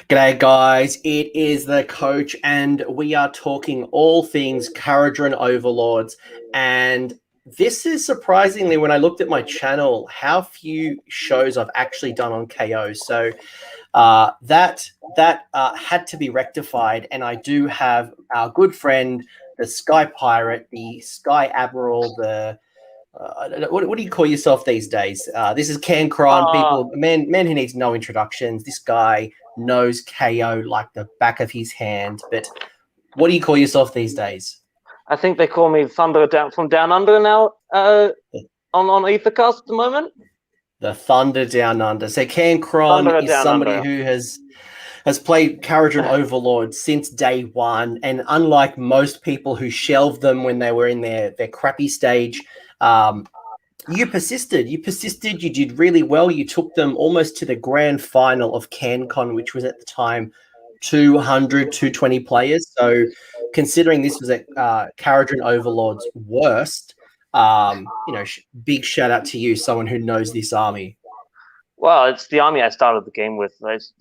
G'day, guys. It is the coach, and we are talking all things Kharadron Overlords. And this is surprisingly, when I looked at my channel, how few shows I've actually done on KO. So that had to be rectified. And I do have our good friend, the Sky Pirate, the Sky Admiral, the what do you call yourself these days? This is CanKrohn. People, man who needs no introductions. This guy knows KO like the back of his hand. But what do you call yourself these days? I think they call me Thunder from Down Under now on Aethercast at the moment. The Thunder Down Under. So CanKrohn is somebody who has played Kharadron Overlords since day one, and unlike most people who shelved them when they were in their crappy stage, you persisted. You did really well. You took them almost to the grand final of CanKrohn, which was at the time 220 players. So considering this was at Kharadron Overlords' worst, big shout out to you, someone who knows this army. Well, it's the army I started the game with. It's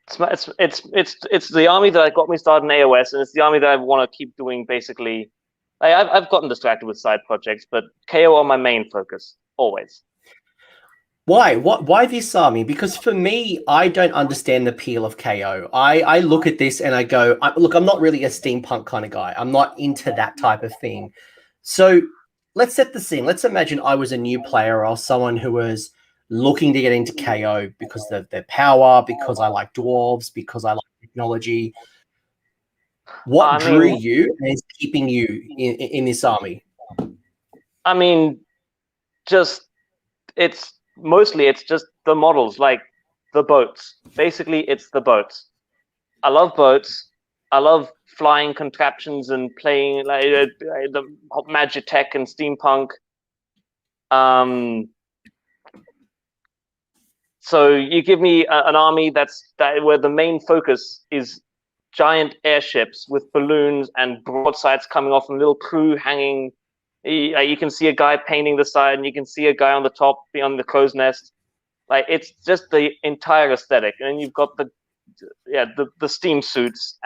the army that got me started in AOS, and it's the army that I want to keep doing. Basically, I've gotten distracted with side projects, but KO are my main focus always. Why? Why this army? Because for me, I don't understand the appeal of KO. I look at this and I go, look, I'm not really a steampunk kind of guy. I'm not into that type of thing. So let's set the scene. Let's imagine I was a new player or someone who was looking to get into KO because of their power, because I like dwarves, because I like technology. What drew you and is keeping you in this army? I mean, it's just the models, like the boats. Basically, it's the boats. I love boats. I love flying contraptions and playing like the Magitech and steampunk. So you give me an army where the main focus is giant airships with balloons and broadsides coming off and little crew hanging. You can see a guy painting the side, and you can see a guy on the top beyond the crow's nest. Like, it's just the entire aesthetic, and then you've got the steam suits.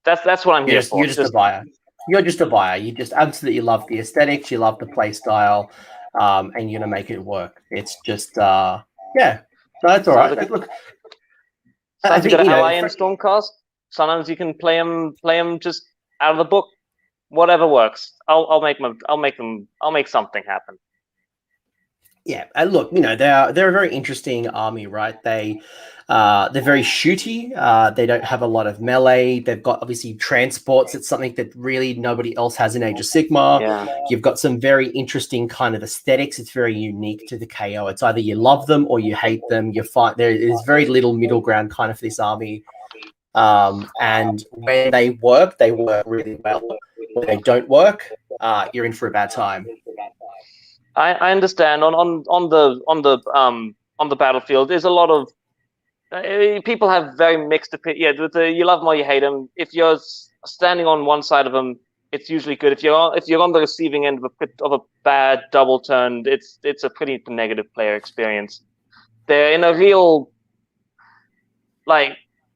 That's what I'm here for. You're just a buyer. You're just a buyer. You just absolutely love the aesthetics. You love the play style, and you're gonna make it work. It's just yeah. So that's all right. Look, I think an ally in Stormcast. Sometimes you can play them just out of the book. Whatever works. I'll make something happen. Yeah, and look, they're a very interesting army, right? They're very shooty. They don't have a lot of melee. They've got obviously transports. It's something that really nobody else has in Age of Sigmar. Yeah. You've got some very interesting kind of aesthetics. It's very unique to the KO. It's either you love them or you hate them. There is very little middle ground kind of for this army. And when they work really well. When they don't work, you're in for a bad time. I understand. On the battlefield, there's a lot of people have very mixed opinion. Yeah, you love them or you hate them. If you're standing on one side of them, it's usually good. If you're on the receiving end of a bad double turn, it's a pretty negative player experience. They're in a real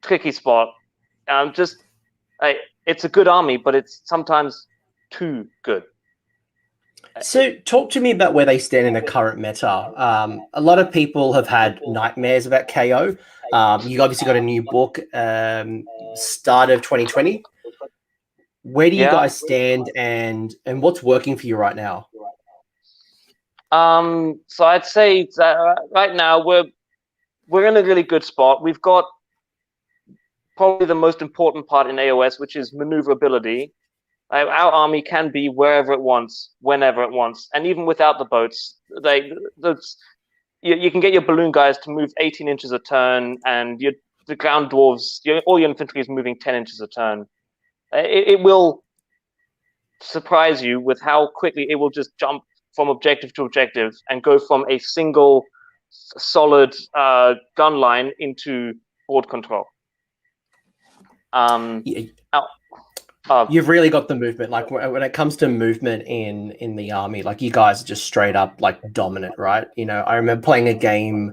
tricky spot. It's a good army, but it's sometimes too good. So talk to me about where they stand in the current meta. A lot of people have had nightmares about KO. You obviously got a new book, start of 2020. Where do you guys stand, and what's working for you right now? So I'd say that right now we're in a really good spot. We've got probably the most important part in AOS, which is maneuverability. Our army can be wherever it wants, whenever it wants, and even without the boats, you can get your balloon guys to move 18 inches a turn, and the ground dwarves, all your infantry is moving 10 inches a turn. It will surprise you with how quickly it will just jump from objective to objective and go from a single solid gun line into board control. You've really got the movement. Like when it comes to movement in the army, like you guys are just straight up like dominant, right? You know, I remember playing a game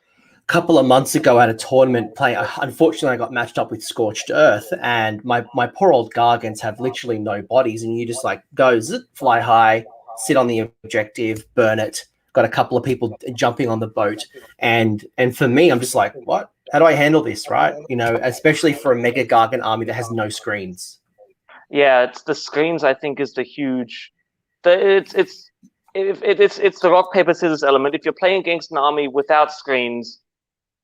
a couple of months ago at a tournament. Unfortunately, I got matched up with Scorched Earth, and my poor old Gargants have literally no bodies, and you just like go zip, fly high, sit on the objective, burn it. Got a couple of people jumping on the boat, and for me, I'm just like, what? How do I handle this, right? You know, especially for a Mega Gargant army that has no screens. Yeah, it's the screens. I think is the huge. It's the rock paper scissors element. If you're playing against an army without screens,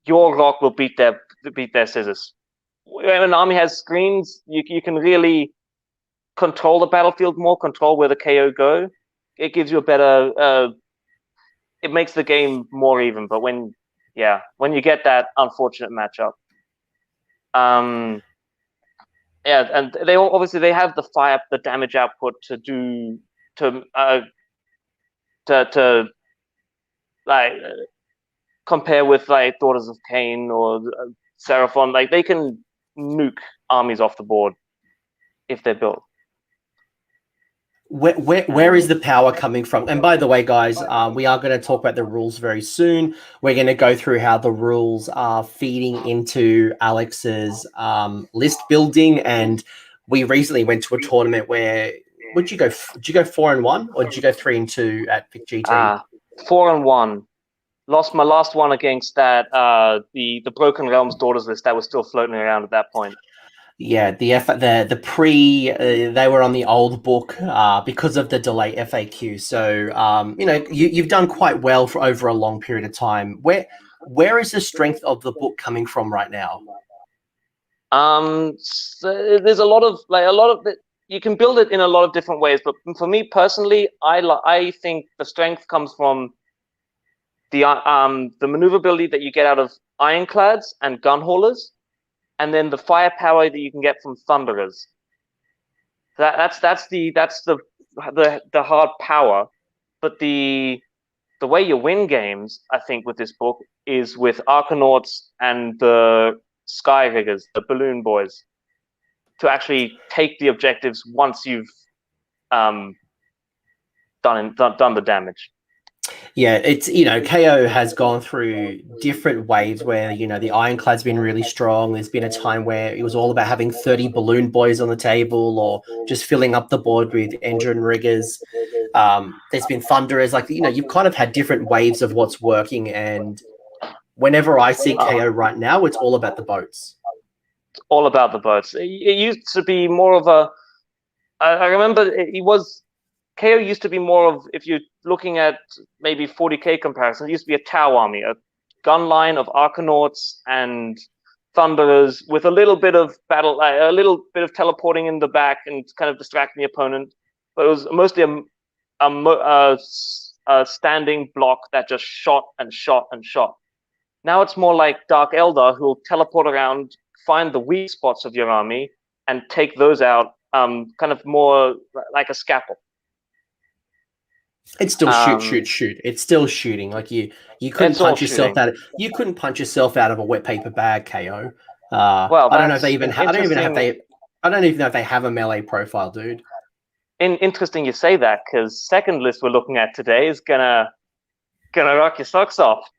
your rock will beat their scissors. When an army has screens, you can really control the battlefield more, control where the KO go. It gives you a better. It makes the game more even. But when you get that unfortunate matchup, yeah, and they obviously they have the damage output to do to like compare with like Daughters of Cain or Seraphon. Like they can nuke armies off the board if they're built. Where is the power coming from? And by the way, guys, we are going to talk about the rules very soon. We're going to go through how the rules are feeding into Alex's list building. And we recently went to a tournament where would you go? Did you go 4-1 or did you go 3-2 at Vic GT? 4-1. Lost my last one against that the Broken Realms Daughters list that was still floating around at that point. Yeah, the pre they were on the old book because of the delay FAQ. So you know you've done quite well for over a long period of time. Where is the strength of the book coming from right now? So there's a lot of it. You can build it in a lot of different ways, but for me personally, I think the strength comes from the maneuverability that you get out of ironclads and gun haulers, and then the firepower that you can get from thunderers. That's the hard power, but the way you win games, I think, with this book is with Arcanauts and the Sky Riggers, the balloon boys, to actually take the objectives once you've done the damage. Yeah, it's, you know, KO has gone through different waves where, you know, the Ironclad's been really strong. There's been a time where it was all about having 30 balloon boys on the table or just filling up the board with engine riggers. There's been Thunderers. Like, you know, you've kind of had different waves of what's working. And whenever I see KO right now, it's all about the boats. It's all about the boats. It used to be more of a... I remember KO used to be more of, if you're looking at maybe 40k comparison, it used to be a Tau army, a gun line of Arcanauts and Thunderers with a little bit of battle, a little bit of teleporting in the back and kind of distracting the opponent. But it was mostly a standing block that just shot and shot and shot. Now it's more like Dark Eldar, who will teleport around, find the weak spots of your army, and take those out, kind of more like a scalpel. It's still shoot. It's still shooting. Like you couldn't punch yourself out. You couldn't punch yourself out of a wet paper bag, KO. Well, I don't know if they even. I don't even know if they have a melee profile, dude. Interesting you say that, because second list we're looking at today is gonna rock your socks off.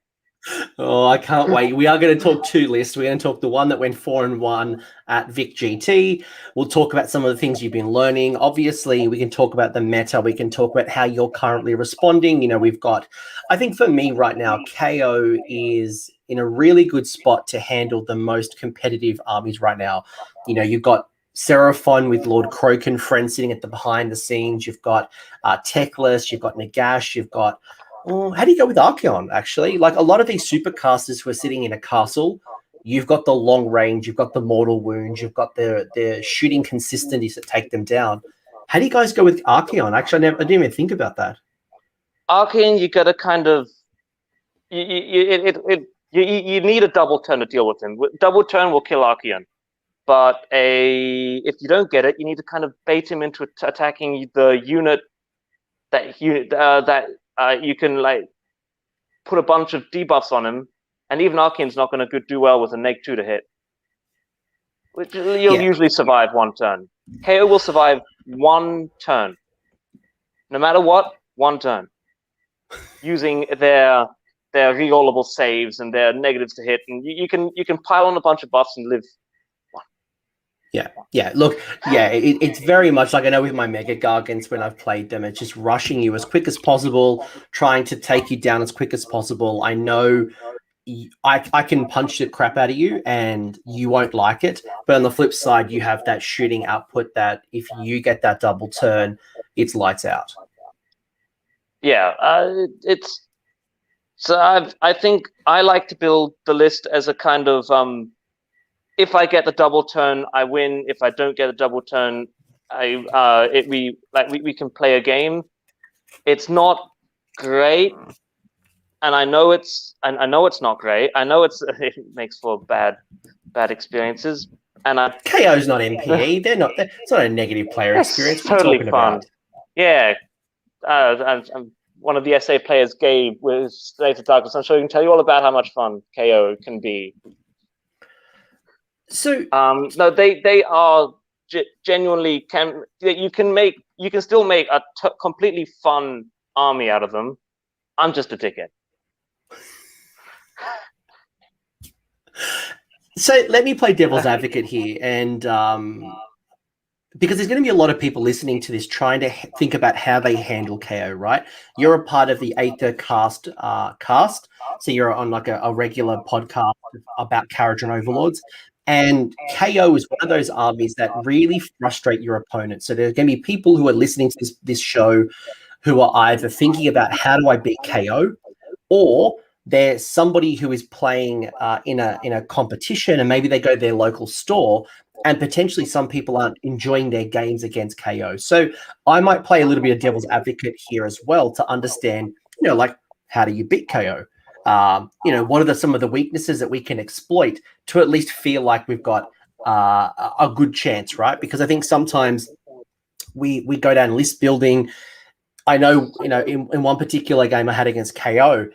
Oh, I can't wait. We are going to talk two lists. We're going to talk the one that went 4-1 at Vic GT. We'll talk about some of the things you've been learning. Obviously, we can talk about the meta. We can talk about how you're currently responding. You know, we've got, I think for me right now, KO is in a really good spot to handle the most competitive armies right now. You know, you've got Seraphon with Lord Krohn friend sitting at the behind the scenes. You've got Techless. You've got Nagash. You've got... how do you go with Archeon, actually? Like a lot of these supercasters who are sitting in a castle, you've got the long range, you've got the mortal wounds, you've got the shooting consistencies that take them down. How do you guys go with Archeon? Actually, I didn't even think about that. Archeon, you got to kind of... You need a double turn to deal with him. Double turn will kill Archeon. But if you don't get it, you need to kind of bait him into attacking the unit that you can like put a bunch of debuffs on him, and even Archeon's not going to do well with a -2 to hit. You'll usually survive one turn. KO will survive one turn. No matter what, one turn. Using their rerollable saves and their negatives to hit, and you can pile on a bunch of buffs and live one. Yeah. Look, yeah, it's very much like I know with my Mega Gargants when I've played them, it's just rushing you as quick as possible, trying to take you down as quick as possible. I know I can punch the crap out of you and you won't like it, but on the flip side, you have that shooting output that if you get that double turn, it's lights out. Yeah, it's so I think I like to build the list as a kind of if I get the double turn, I win. If I don't get a double turn, we can play a game. It's not great, and I know it's not great. I know it makes for bad experiences. And KO's not MPE. It's not a negative player experience. What are you totally talking fun. about? Yeah. And one of the SA players, Gabe, with Slave to Darkness. I'm sure he can tell you all about how much fun KO can be. So no, they are genuinely you can still make a completely fun army out of them. I'm just a dickhead. So let me play devil's advocate here, and because there's going to be a lot of people listening to this trying to think about how they handle KO, right? You're a part of the Aether-Khemist cast, so you're on like a regular podcast about Kharadron Overlords, and KO is one of those armies that really frustrate your opponent. So there's going to be people who are listening to this show who are either thinking about how do I beat KO, or there's somebody who is playing in a competition, and maybe they go to their local store, and potentially some people aren't enjoying their games against KO. So I might play a little bit of devil's advocate here as well to understand, like, how do you beat KO? What are some of the weaknesses that we can exploit to at least feel like we've got a good chance, right? Because I think sometimes we go down list building. I know, in one particular game I had against KO,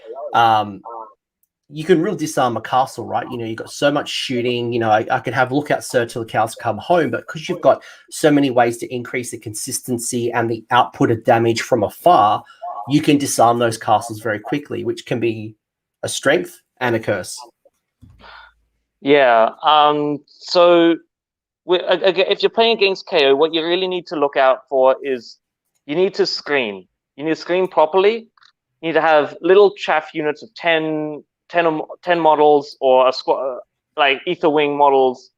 you can really disarm a castle, right? You've got so much shooting. I could have lookout sir till the cows come home, but because you've got so many ways to increase the consistency and the output of damage from afar, you can disarm those castles very quickly, which can be a strength and a curse. Yeah. So if you're playing against KO, what you really need to look out for is you need to screen. You need to screen properly. You need to have little chaff units of 10 models, or a squad like Ether Wing models,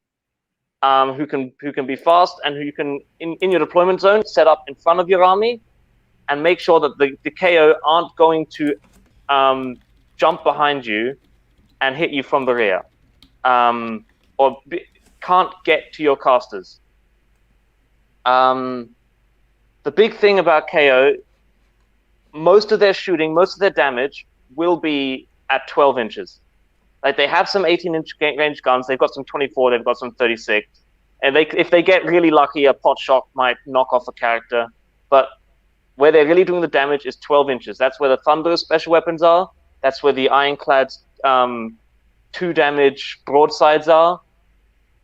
who can be fast and who you can in your deployment zone set up in front of your army, and make sure that the KO aren't going to jump behind you and hit you from the rear, or can't get to your casters. The big thing about KO, most of their shooting, most of their damage will be at 12 inches. Like, they have some 18-inch range guns, they've got some 24, they've got some 36, and if they get really lucky, a pot shot might knock off a character. But where they're really doing the damage is 12 inches. That's where the Thunderous special weapons are. That's where the Ironclad 2 damage broadsides are.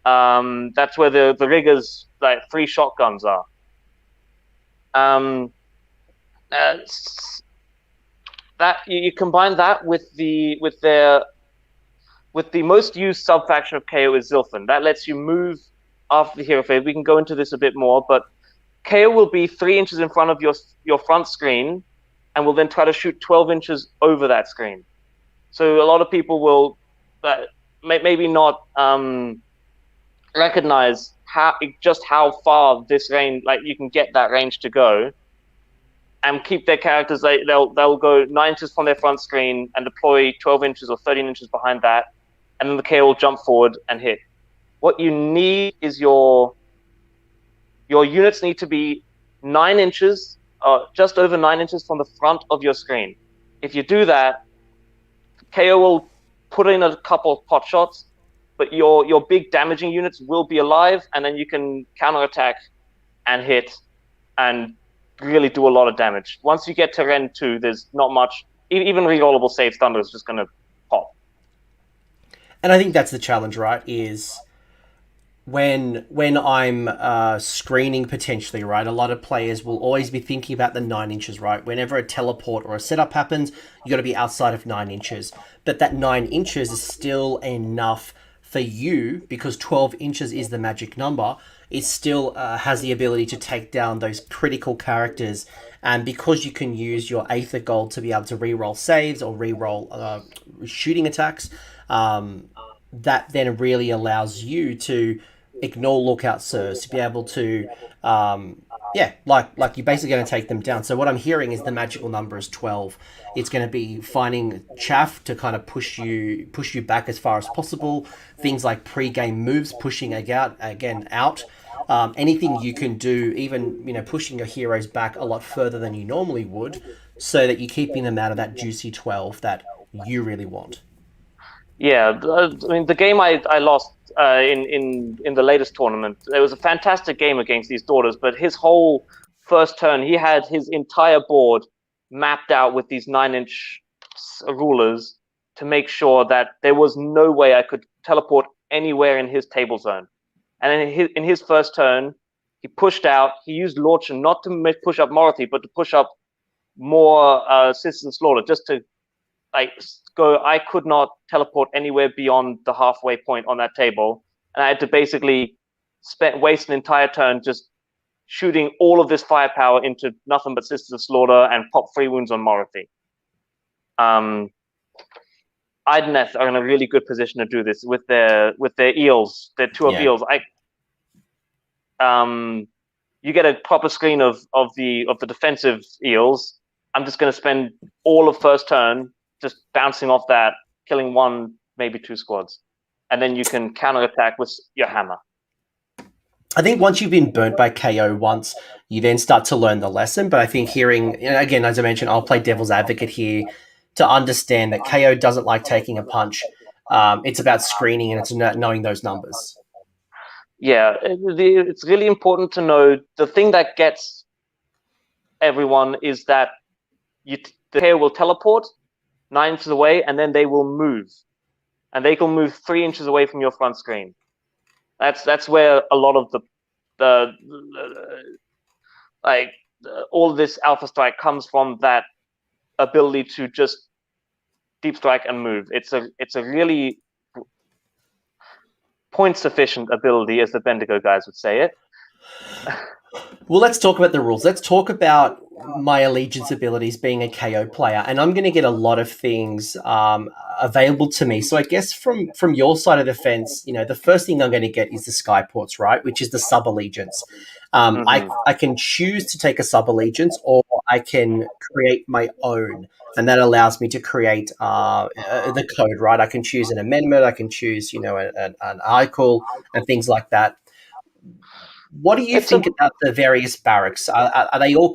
That's where the Riggers, like, 3 shotguns are. That you combine that with the most used sub faction of KO is Zilfin. That lets you move after the hero phase. We can go into this a bit more, but KO will be 3 inches in front of your front screen, and will then try to shoot 12 inches over that screen. So a lot of people will maybe not recognize how far this range, like, you can get that range to go, and keep their characters. They'll go 9 inches from their front screen and deploy 12 inches or 13 inches behind that, and then the KO will jump forward and hit. What you need is your units need to be 9 inches, just over 9 inches from the front of your screen. If you do that, KO will put in a couple of pot shots, but your big damaging units will be alive, and then you can counterattack and hit and really do a lot of damage. Once you get to Ren 2, there's not much. Even rerollable save Thunder is just going to pop. And I think that's the challenge, right? Is when I'm screening potentially, right, a lot of players will always be thinking about the 9 inches, right? Whenever a teleport or a setup happens, you got to be outside of 9 inches. But that 9 inches is still enough for you because 12 inches is the magic number. It still has the ability to take down those critical characters. And because you can use your Aether Gold to be able to reroll saves or reroll shooting attacks, that then really allows you to ignore lookout sirs, to be able to like you're basically going to take them down. So what I'm hearing is the magical number is 12. It's going to be finding chaff to kind of push you back as far as possible. Things like pre-game moves, pushing again out. Anything you can do, even pushing your heroes back a lot further than you normally would, so that you're keeping them out of that juicy 12 that you really want. Yeah, I mean, the game I lost in the latest tournament, it was a fantastic game against these daughters, but his whole first turn, he had his entire board mapped out with these 9-inch rulers to make sure that there was no way I could teleport anywhere in his table zone. And in his first turn, he pushed out, he used Lordship not to push up Morothy, but to push up more Sisters of Slaughter, just to I could not teleport anywhere beyond the halfway point on that table, and I had to basically waste an entire turn just shooting all of this firepower into nothing but Sisters of Slaughter and pop 3 wounds on Morothy. Ideneth are in a really good position to do this with their eels, their 2-up eels. You get a proper screen of the defensive eels. I'm just going to spend all of first turn just bouncing off that, killing 1, maybe 2 squads. And then you can counterattack with your hammer. I think once you've been burnt by KO once, you then start to learn the lesson. But I think hearing, again, as I mentioned, I'll play devil's advocate here to understand that KO doesn't like taking a punch. It's about screening and it's knowing those numbers. Yeah, it's really important to know the thing that gets everyone is that the KO will teleport 9 inches away, and then they will move, and they can move 3 inches away from your front screen. That's where a lot of all this Alpha Strike comes from. That ability to just deep strike and move. It's a really point sufficient ability, as the Bendigo guys would say it. Well, let's talk about the rules. Let's talk about my allegiance abilities being a KO player, and I'm going to get a lot of things available to me. So I guess from your side of the fence, the first thing I'm going to get is the Skyports, right, which is the sub-allegiance. I can choose to take a sub-allegiance, or I can create my own, and that allows me to create the code, right? I can choose an amendment, I can choose, an ICL and things like that. What do you think about the various barracks? Are they all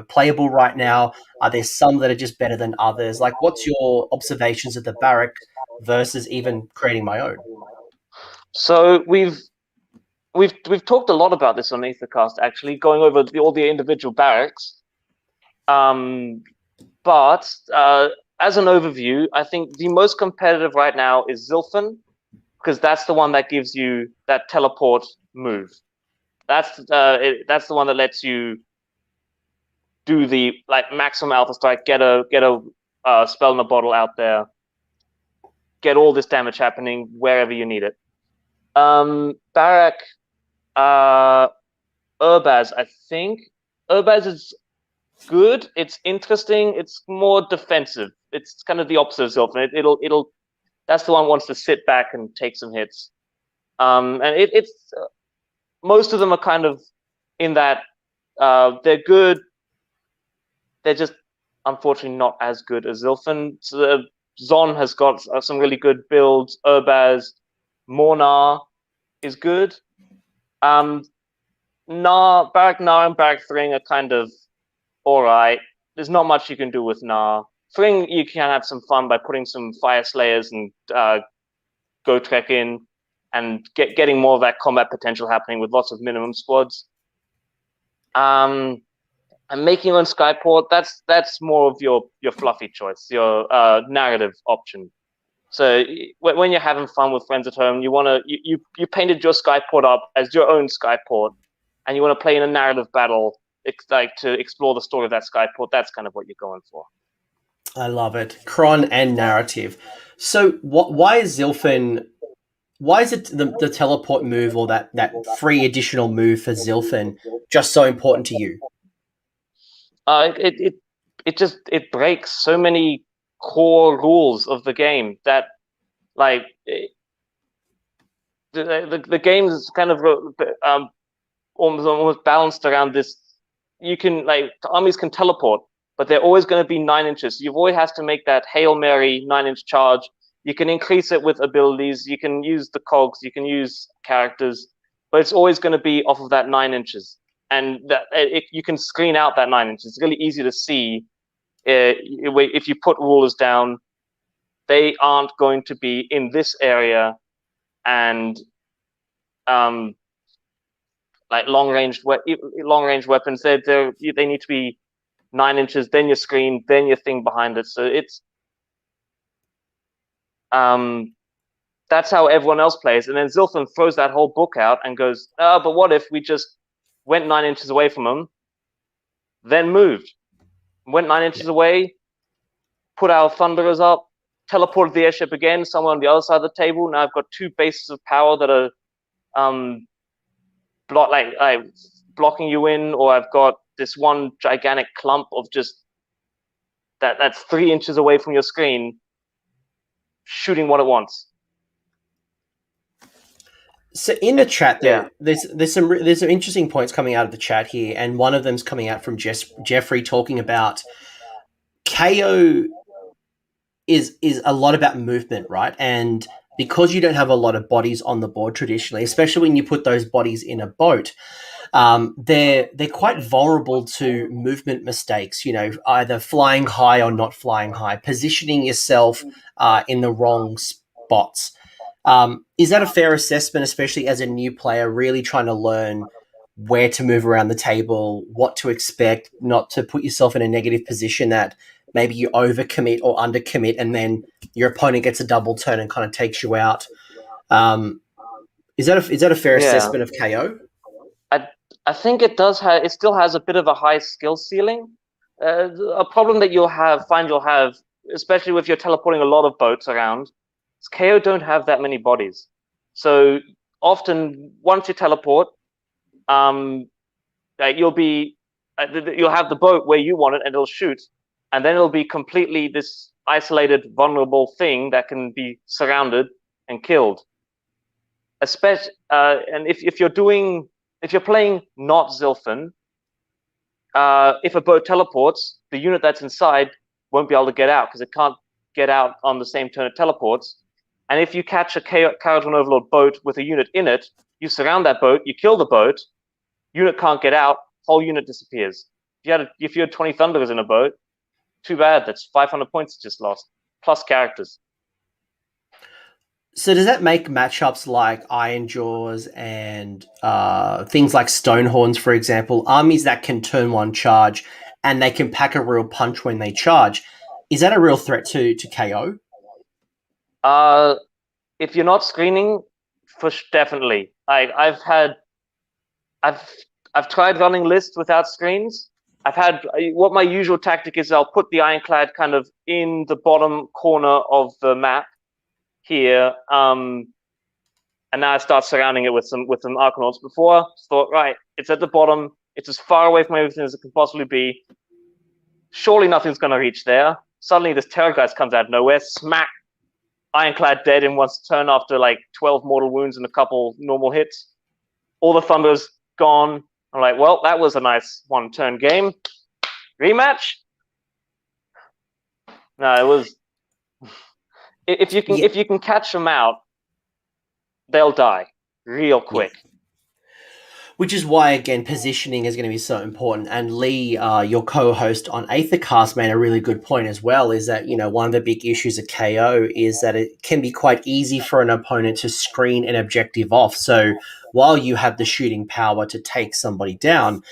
playable right now? Are there some that are just better than others? Like, what's your observations of the barrack versus even creating my own? So we've talked a lot about this on Aethercast, actually, going over all the individual barracks. But as an overview, I think the most competitive right now is Zilfin, because that's the one that gives you that teleport move. That's the one that lets you do the maximum Alpha Strike, get a spell in a bottle out there, get all this damage happening wherever you need it. Barak, Urbaz, I think Urbaz is good. It's interesting. It's more defensive. It's kind of the opposite of Zilfin. It'll that's the one who wants to sit back and take some hits. And it's most of them are kind of in that they're good. They're just unfortunately not as good as Zilfin. So Zon has got some really good builds. Urbaz, Mornar is good. Barak Nar and Barak Thring are kind of alright. There's not much you can do with Nar. Thring, you can have some fun by putting some Fire Slayers and Go Trek in, and getting more of that combat potential happening with lots of minimum squads. And making your own Skyport, that's more of your fluffy choice, your narrative option. So when you're having fun with friends at home, you painted your skyport up as your own skyport, and you want to play in a narrative battle, like to explore the story of that skyport. That's kind of what you're going for. I love it. Krohn and narrative. So why is Zilfin? Why is it the teleport move or that free additional move for Zilfin just so important to you? It breaks so many core rules of the game that like the game is kind of almost balanced around this. You can armies can teleport, but they're always going to be 9 inches. You always have to make that Hail Mary 9-inch charge. You can increase it with abilities. You can use the cogs. You can use characters, but it's always going to be off of that 9 inches. And you can screen out that 9 inches. It's really easy to see if you put rulers down. They aren't going to be in this area, and like long range weapons. They need to be 9 inches. Then your screen, then your thing behind it. So it's that's how everyone else plays. And then Zilfin throws that whole book out and goes, but what if we just went 9 inches away from them, then moved, went 9 inches away, put our Thunderers up, teleported the airship again somewhere on the other side of the table. Now I've got 2 bases of power that are blocking you in, or I've got this one gigantic clump of just that's 3 inches away from your screen, shooting what it wants. So in the chat, there's some interesting points coming out of the chat here, and one of them's coming out from Jeffrey talking about KO is a lot about movement, right? And because you don't have a lot of bodies on the board traditionally, especially when you put those bodies in a boat, they're quite vulnerable to movement mistakes. You know, either flying high or not flying high, positioning yourself in the wrong spots. Is that a fair assessment, especially as a new player, really trying to learn where to move around the table, what to expect, not to put yourself in a negative position that maybe you overcommit or undercommit, and then your opponent gets a double turn and kind of takes you out? Is that a fair assessment of KO? I think it does it still has a bit of a high skill ceiling. A problem that you'll have, especially if you're teleporting a lot of boats around, is KO don't have that many bodies. So often, once you teleport, you'll have the boat where you want it, and it'll shoot, and then it'll be completely this isolated, vulnerable thing that can be surrounded and killed. Especially, and if you're playing not Zilfin, if a boat teleports, the unit that's inside won't be able to get out because it can't get out on the same turn it teleports. And if you catch a Kharadron Overlord boat with a unit in it, you surround that boat, you kill the boat, unit can't get out, whole unit disappears. If you had 20 Thunderers in a boat, too bad. That's 500 points just lost, plus characters. So does that make matchups like Iron Jaws and things like Stonehorns, for example, armies that can turn one charge and they can pack a real punch when they charge? Is that a real threat to KO? If you're not screening, definitely. I've tried running lists without screens. What my usual tactic is, I'll put the Ironclad kind of in the bottom corner of the map here, and now I start surrounding it with some Arcanauts. Before, I thought, right, it's at the bottom, it's as far away from everything as it can possibly be. Surely nothing's going to reach there. Suddenly, this Terrorgeist comes out of nowhere, smack, Ironclad dead in one turn after like 12 mortal wounds and a couple normal hits. All the Thunder's gone. I'm like, well, that was a nice one-turn game. Rematch? No, it was. If you can catch them out, they'll die real quick. Yeah. Which is why, again, positioning is going to be so important. And Lee, your co-host on Aethercast, made a really good point as well, is that, you know, one of the big issues of KO is that it can be quite easy for an opponent to screen an objective off. So while you have the shooting power to take somebody down,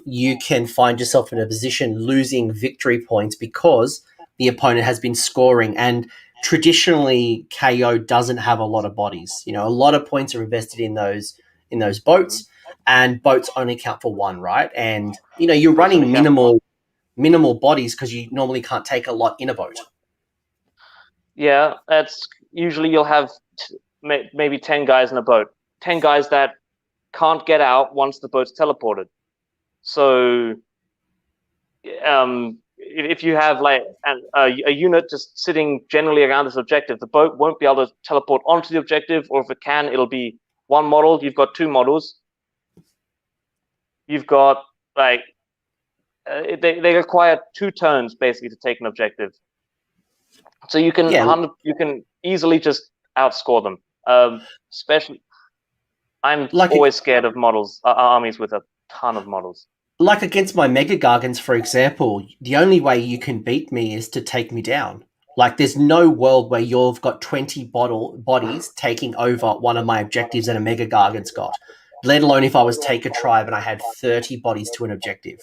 you can find yourself in a position losing victory points because the opponent has been scoring. And traditionally KO doesn't have a lot of bodies. You know, a lot of points are invested in those boats, and boats only count for one, right? And you know, you're running minimal bodies because you normally can't take a lot in a boat. Yeah, that's usually you'll have maybe 10 guys in a boat. 10 guys that can't get out once the boat's teleported. So if you have like a unit just sitting generally around this objective, the boat won't be able to teleport onto the objective, or if it can, it'll be one model. You've got two models. You've got like they require 2 turns basically to take an objective. So you can you can easily just outscore them. Especially, I'm always scared of models, armies with a ton of models. Like against my Mega Gargants, for example, the only way you can beat me is to take me down. Like, there's no world where you've got 20 bodies taking over one of my objectives that a Mega Gargant's got. Let alone if I was take a tribe and I had 30 bodies to an objective.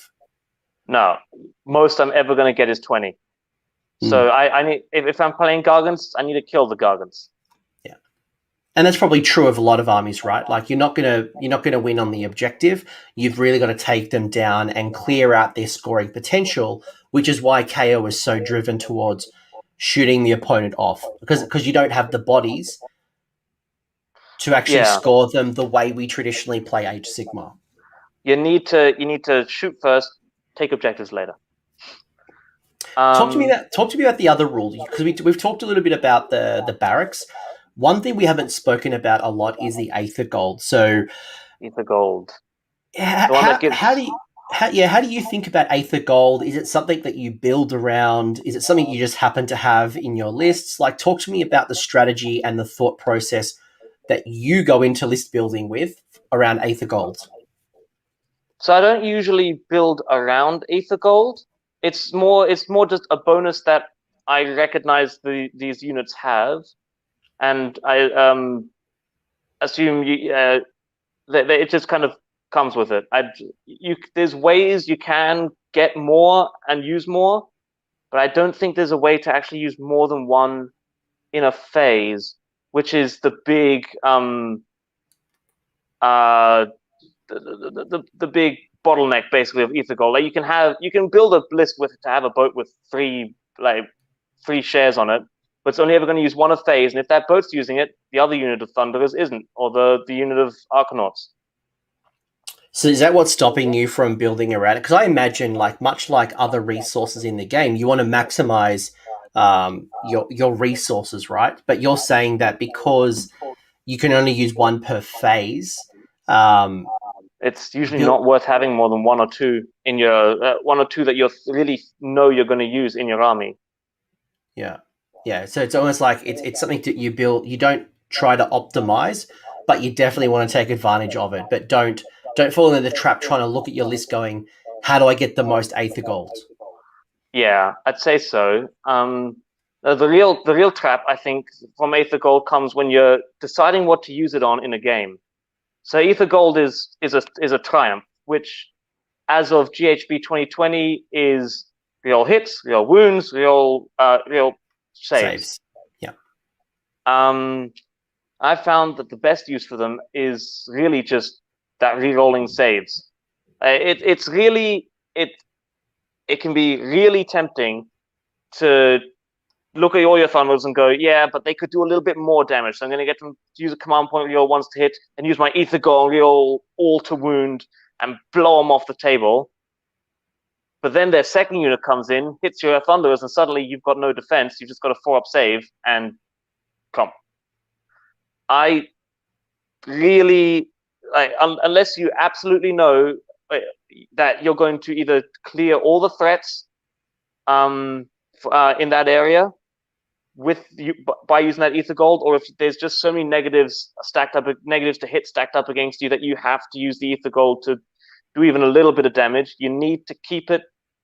No, most I'm ever going to get is 20. So I need, if I'm playing Gargants, I need to kill the Gargants. Yeah, and that's probably true of a lot of armies, right? Like, you're not gonna win on the objective. You've really got to take them down and clear out their scoring potential, which is why KO is so driven towards shooting the opponent off, because you don't have the bodies to actually score them the way we traditionally play Age of Sigmar. You need to shoot first, take objectives later. Talk to me about the other rule, because we've talked a little bit about the barracks. One thing we haven't spoken about a lot is the Aether Gold. So, Aether Gold. How do you think about Aether Gold? Is it something that you build around? Is it something you just happen to have in your lists? Like, talk to me about the strategy and the thought process that you go into list building with around Aether Gold. So I don't usually build around Aether Gold. It's more just a bonus that I recognize these units have, and I assume it just kind of comes with it. There's ways you can get more and use more, but I don't think there's a way to actually use more than one in a phase, which is the big the big bottleneck basically of Aether Gold. Like, you can build a list to have a boat with 3 shares on it, but it's only ever going to use one a phase, and if that boat's using it, the other unit of Thunderers isn't, or the unit of Arcanauts. So is that what's stopping you from building around it? Because I imagine, much like other resources in the game, you want to maximize your resources, right? But you're saying that because you can only use one per phase, it's usually not worth having more than 1 or 2 in your 1 or 2 that you really know you're going to use in your army. Yeah. So it's almost like it's something that you build. You don't try to optimize, but you definitely want to take advantage of it. But don't fall into the trap trying to look at your list going, how do I get the most Aether Gold? Yeah, I'd say so. The real trap, I think, from Aether Gold comes when you're deciding what to use it on in a game. So Aether Gold is a triumph, which, as of GHB 2020, is real hits, real wounds, real saves. Yeah. I found that the best use for them is really just that re-rolling saves. It can be really tempting to look at all your Thunderers and go, yeah, but they could do a little bit more damage. So I'm going to get them to use a command point reroll once to hit and use my Aether Gold reroll all to wound and blow them off the table. But then their second unit comes in, hits your Thunderers, and suddenly you've got no defense. You've just got a 4-up save and come. I really, unless you absolutely know that you're going to either clear all the threats in that area by using that Aether Gold, or if there's just so many negatives to hit stacked up against you that you have to use the Aether Gold to do even a little bit of damage, you need to keep it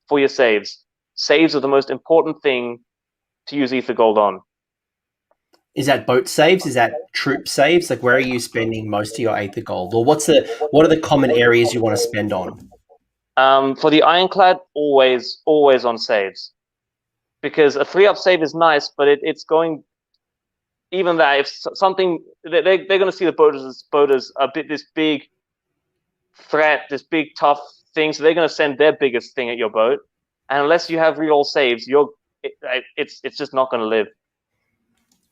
for your saves. Saves are the most important thing to use Aether Gold on. Is that boat saves? Is that troop saves? Like, where are you spending most of your Aether Gold? Or what are the common areas you want to spend on? For the Ironclad, always on saves. Because a 3-up save is nice, but it's going even that, if something, they're going to see the boat as a bit this big threat, this big tough thing, so they're going to send their biggest thing at your boat, and unless you have reroll saves, it's just not going to live.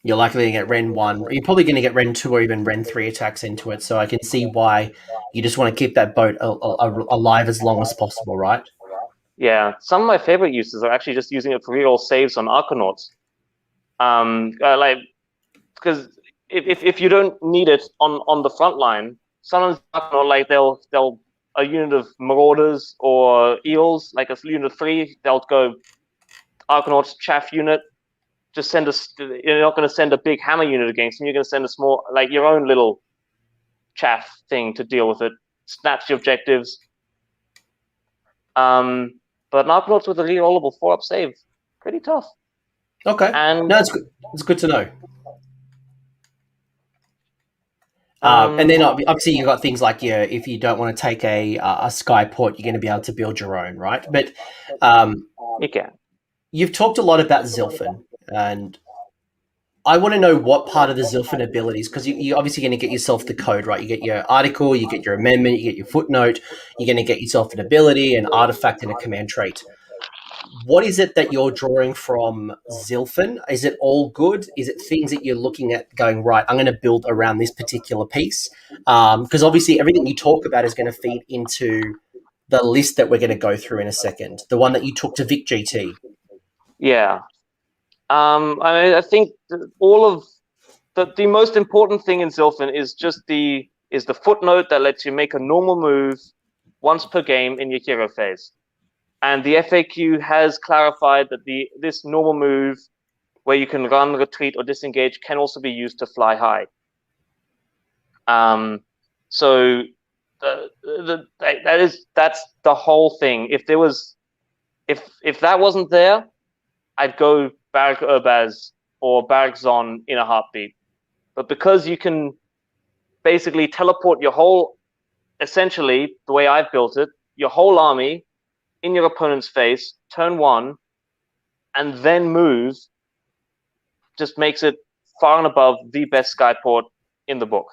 You're likely to get Ren 1. You're probably going to get Ren 2 or even Ren 3 attacks into it, so I can see why you just want to keep that boat alive as long as possible, right? Yeah, some of my favorite uses are actually just using it for reroll saves on Arkanauts. Like, because if you don't need it on the front line, sometimes like they'll a unit of Marauders or Eels, like a unit of 3, they'll go Arkanauts chaff unit. Just send you're not going to send a big hammer unit against them. You're going to send a small, like your own little chaff thing to deal with it. Snatch the objectives. But Arkanauts with a rerollable 4-up save, pretty tough. Okay, and no, it's good. It's good to know. And then obviously you've got things like if you don't want to take a skyport, you're going to be able to build your own, right? But you can. You've talked a lot about Zilfin, and I want to know what part of the Zilfin abilities, because you're obviously going to get yourself the code, right? You get your article, you get your amendment, you get your footnote, you're going to get yourself an ability, an artifact, and a command trait. What is it that you're drawing from Zilfin? Is it all good? Is it things that you're looking at going, right, I'm going to build around this particular piece? Because obviously everything you talk about is going to feed into the list that we're going to go through in a second, the one that you took to Vic GT. Yeah. I think all of the most important thing in Zilfin is just the footnote that lets you make a normal move once per game in your hero phase. And the FAQ has clarified that this normal move, where you can run, retreat, or disengage, can also be used to fly high. So that's the whole thing. If that wasn't there, I'd go barak-urbaz or barak-zon in a heartbeat. But because you can basically teleport your whole, essentially the way I've built it, your whole army in your opponent's face, turn 1, and then move, just makes it far and above the best skyport in the book.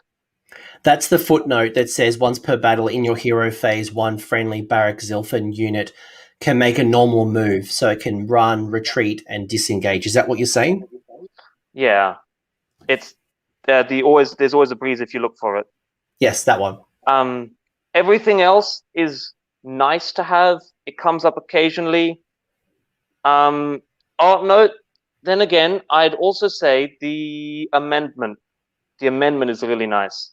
That's the footnote that says once per battle in your hero phase, 1 friendly barak-zilfin unit can make a normal move, so it can run, retreat, and disengage. Is that what you're saying? Yeah, it's there's always a breeze if you look for it. Yes, that one. Everything else is nice to have. It comes up occasionally. Art note. Then again, I'd also say the amendment. The amendment is really nice.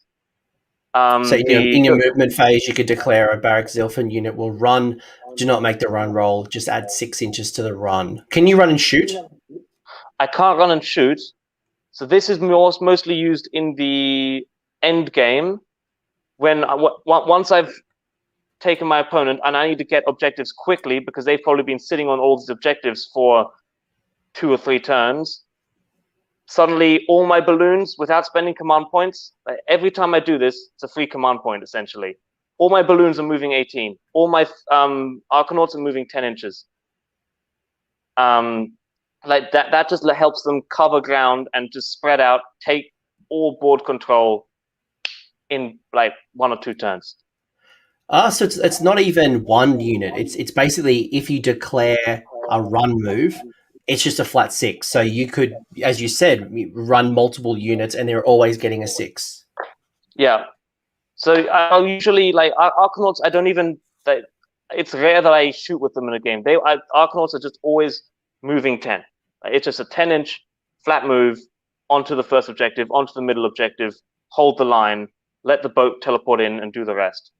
So in your movement phase, you could declare a barak-zilfin unit will run. Do not make the run roll. Just add 6 inches to the run. Can you run and shoot? I can't run and shoot. So this is mostly used in the end game when once I've taken my opponent and I need to get objectives quickly because they've probably been sitting on all these objectives for 2 or 3 turns. Suddenly, all my balloons, without spending command points, every time I do this, it's a free command point, essentially. All my balloons are moving 18. All my Arkanauts are moving 10 inches. Like that just helps them cover ground and just spread out, take all board control in like 1 or 2 turns. So it's not even one unit. It's basically if you declare a run move, it's just a flat 6. So you could, as you said, run multiple units and they're always getting a 6. Yeah. So I'll usually, like, Arkanauts, I don't even, it's rare that I shoot with them in a game. Arkanauts are just always moving 10. It's just a 10-inch flat move onto the first objective, onto the middle objective, hold the line, let the boat teleport in and do the rest.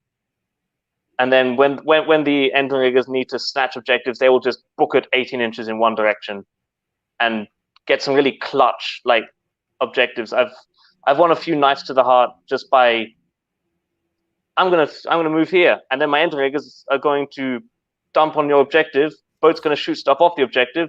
And then when the engine riggers need to snatch objectives, they will just book it 18 inches in one direction and get some really clutch like objectives. I've won a few knights to the heart just by I'm gonna move here, and then my engine riggers are going to dump on your objective. Boat's going to shoot stuff off the objective.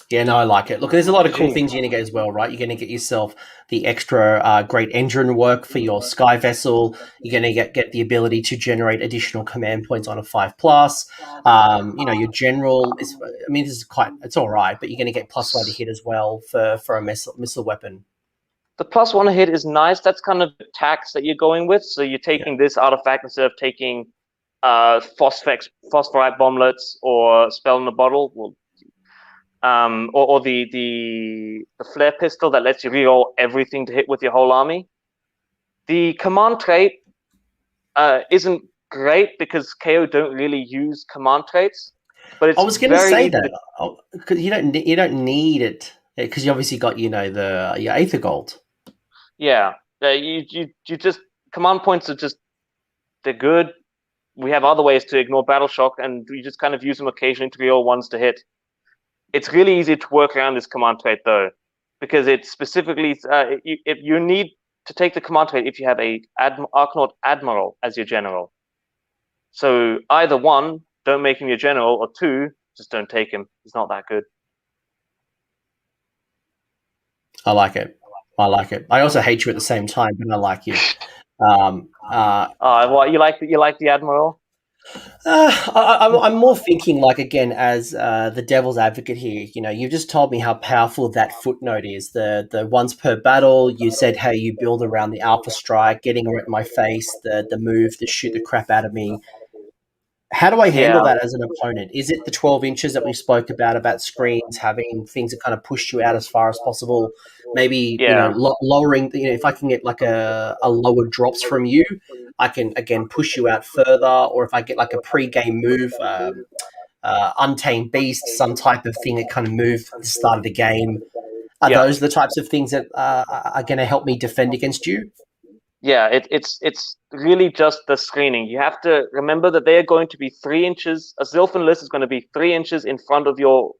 Yeah, no, I like it. Look, there's a lot of cool Gee. things you're going to get as well, right? You're going to get yourself the extra great engine work for your sky vessel. You're going to get the ability to generate additional command points on a 5+. Your general is, I mean, this is it's all right, but you're going to get +1 to hit as well for a missile weapon. The +1 hit is nice. That's kind of the tax that you're going with. So you're taking this artifact instead of taking phosphorite bomblets or spell in the bottle. Well, or the flare pistol that lets you reroll everything to hit with your whole army. The command trait isn't great because KO don't really use command traits, but it's I was going to say that because you don't need it because you obviously got your Aether Gold. Yeah, you just command points are they're good. We have other ways to ignore battle shock, and we just kind of use them occasionally to reroll ones to hit. It's really easy to work around this command trait though, because it's specifically if you need to take the command trait if you have a Archnaut Admiral as your general. So either one, don't make him your general, or two, just don't take him. He's not that good. I like it. I also hate you at the same time, but I like you. What you like the Admiral? I'm more thinking like again as the devil's advocate here. You've just told me how powerful that footnote is. The once per battle. You said how you build around the Alpha Strike, getting right in my face, the move to shoot the crap out of me. How do I handle that as an opponent? Is it the 12 inches that we spoke about screens, having things that kind of push you out as far as possible? Maybe, lowering, if I can get like a lower drops from you, I can, again, push you out further. Or if I get like a pre-game move, Untamed Beast, some type of thing that kind of move at the start of the game. Are those the types of things that are going to help me defend against you? Yeah, it's really just the screening. You have to remember that they are going to be 3 inches. A Zilfin list is going to be 3 inches in front of your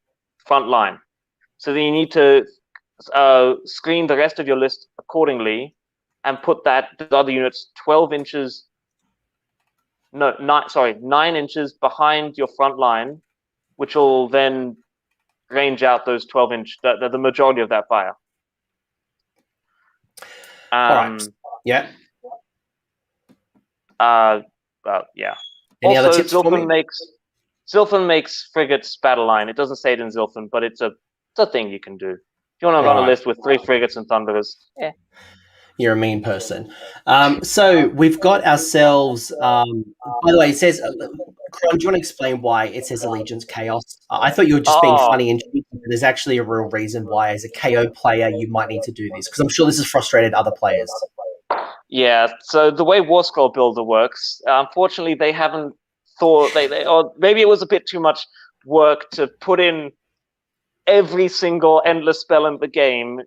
front line. So then you need to screen the rest of your list accordingly and put the other units 12 inches. No, 9 inches behind your front line, which will then range out those 12-inch, the majority of that fire. All right. Yeah. Yeah. Any also, other tips for me? Zilfin makes frigates battle line. It doesn't say it in Zilfin, but it's a thing you can do. If you want to run a list with 3 frigates and thunderers, You're a mean person. So we've got ourselves. By the way, it says. Krohn, do you want to explain why it says Allegiance Chaos? I thought you were just being funny, and there's actually a real reason why, as a KO player, you might need to do this because I'm sure this has frustrated other players. Yeah. So the way War Scroll Builder works, unfortunately, they haven't thought or maybe it was a bit too much work to put in every single endless spell in the game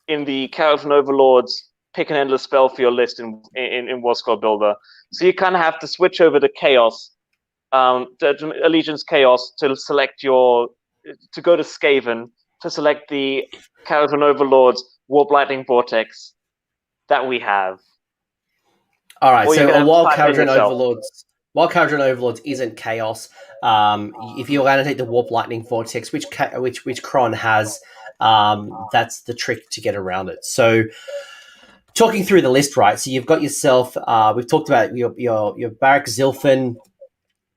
in the Kharadron Overlords. Pick an endless spell for your list in War Scroll Builder. So you kind of have to switch over to Chaos. To Allegiance Chaos to select to go to Skaven to select the Kharadron Overlords Warp Lightning Vortex that we have. All right, so while Kharadron Overlords isn't Chaos, if you're going to take the Warp Lightning Vortex, which Krohn has, that's the trick to get around it. So, talking through the list, right? So you've got yourself. We've talked about your barak-zilfin.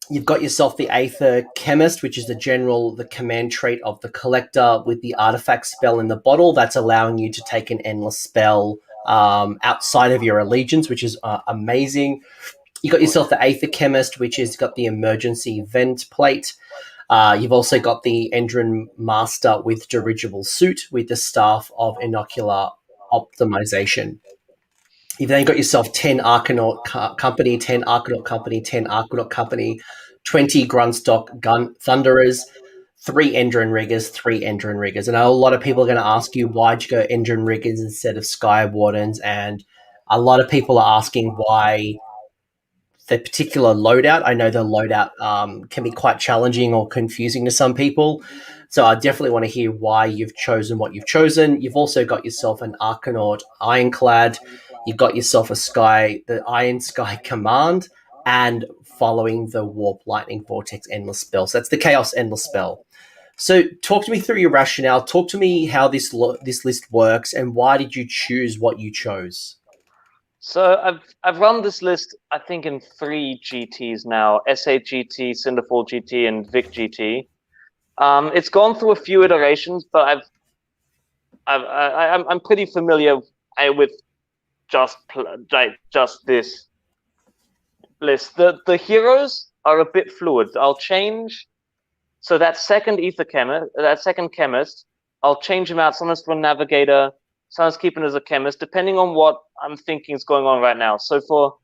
You've got yourself the Aether-Khemist, which is the command trait of the collector with the artifact spell in the bottle. That's allowing you to take an endless spell outside of your allegiance, which is amazing. You got yourself the Aether-Khemist, which has got the emergency vent plate. You've also got the Endrin Master with dirigible suit with the staff of inocular optimization. You've then got yourself 10 Archnaut Company, 10 Archnaut Company, 10 Archnaut Company, 20 Grunstock Gun Thunderers, 3 Endrin Riggers, 3 Endrin Riggers. And a lot of people are going to ask you, why'd you go Endrin Riggers instead of Sky Wardens? And a lot of people are asking why the particular loadout. I know the loadout can be quite challenging or confusing to some people. So I definitely want to hear why you've chosen what you've chosen. You've also got yourself an Archnaut Ironclad. You've got yourself the Iron Sky Command, and following the Warp Lightning Vortex Endless spell. So that's the Chaos Endless spell. So talk to me through your rationale. Talk to me how this list works, and why did you choose what you chose? So I've run this list, I think, in 3 GTs now: S8 GT, Cinderfall GT, and Vic GT. It's gone through a few iterations, but I'm pretty familiar with just this list. The heroes are a bit fluid. I'll change. So that second chemist, I'll change him out. Sometimes for a navigator, sometimes keep him as a chemist, depending on what I'm thinking is going on right now. So for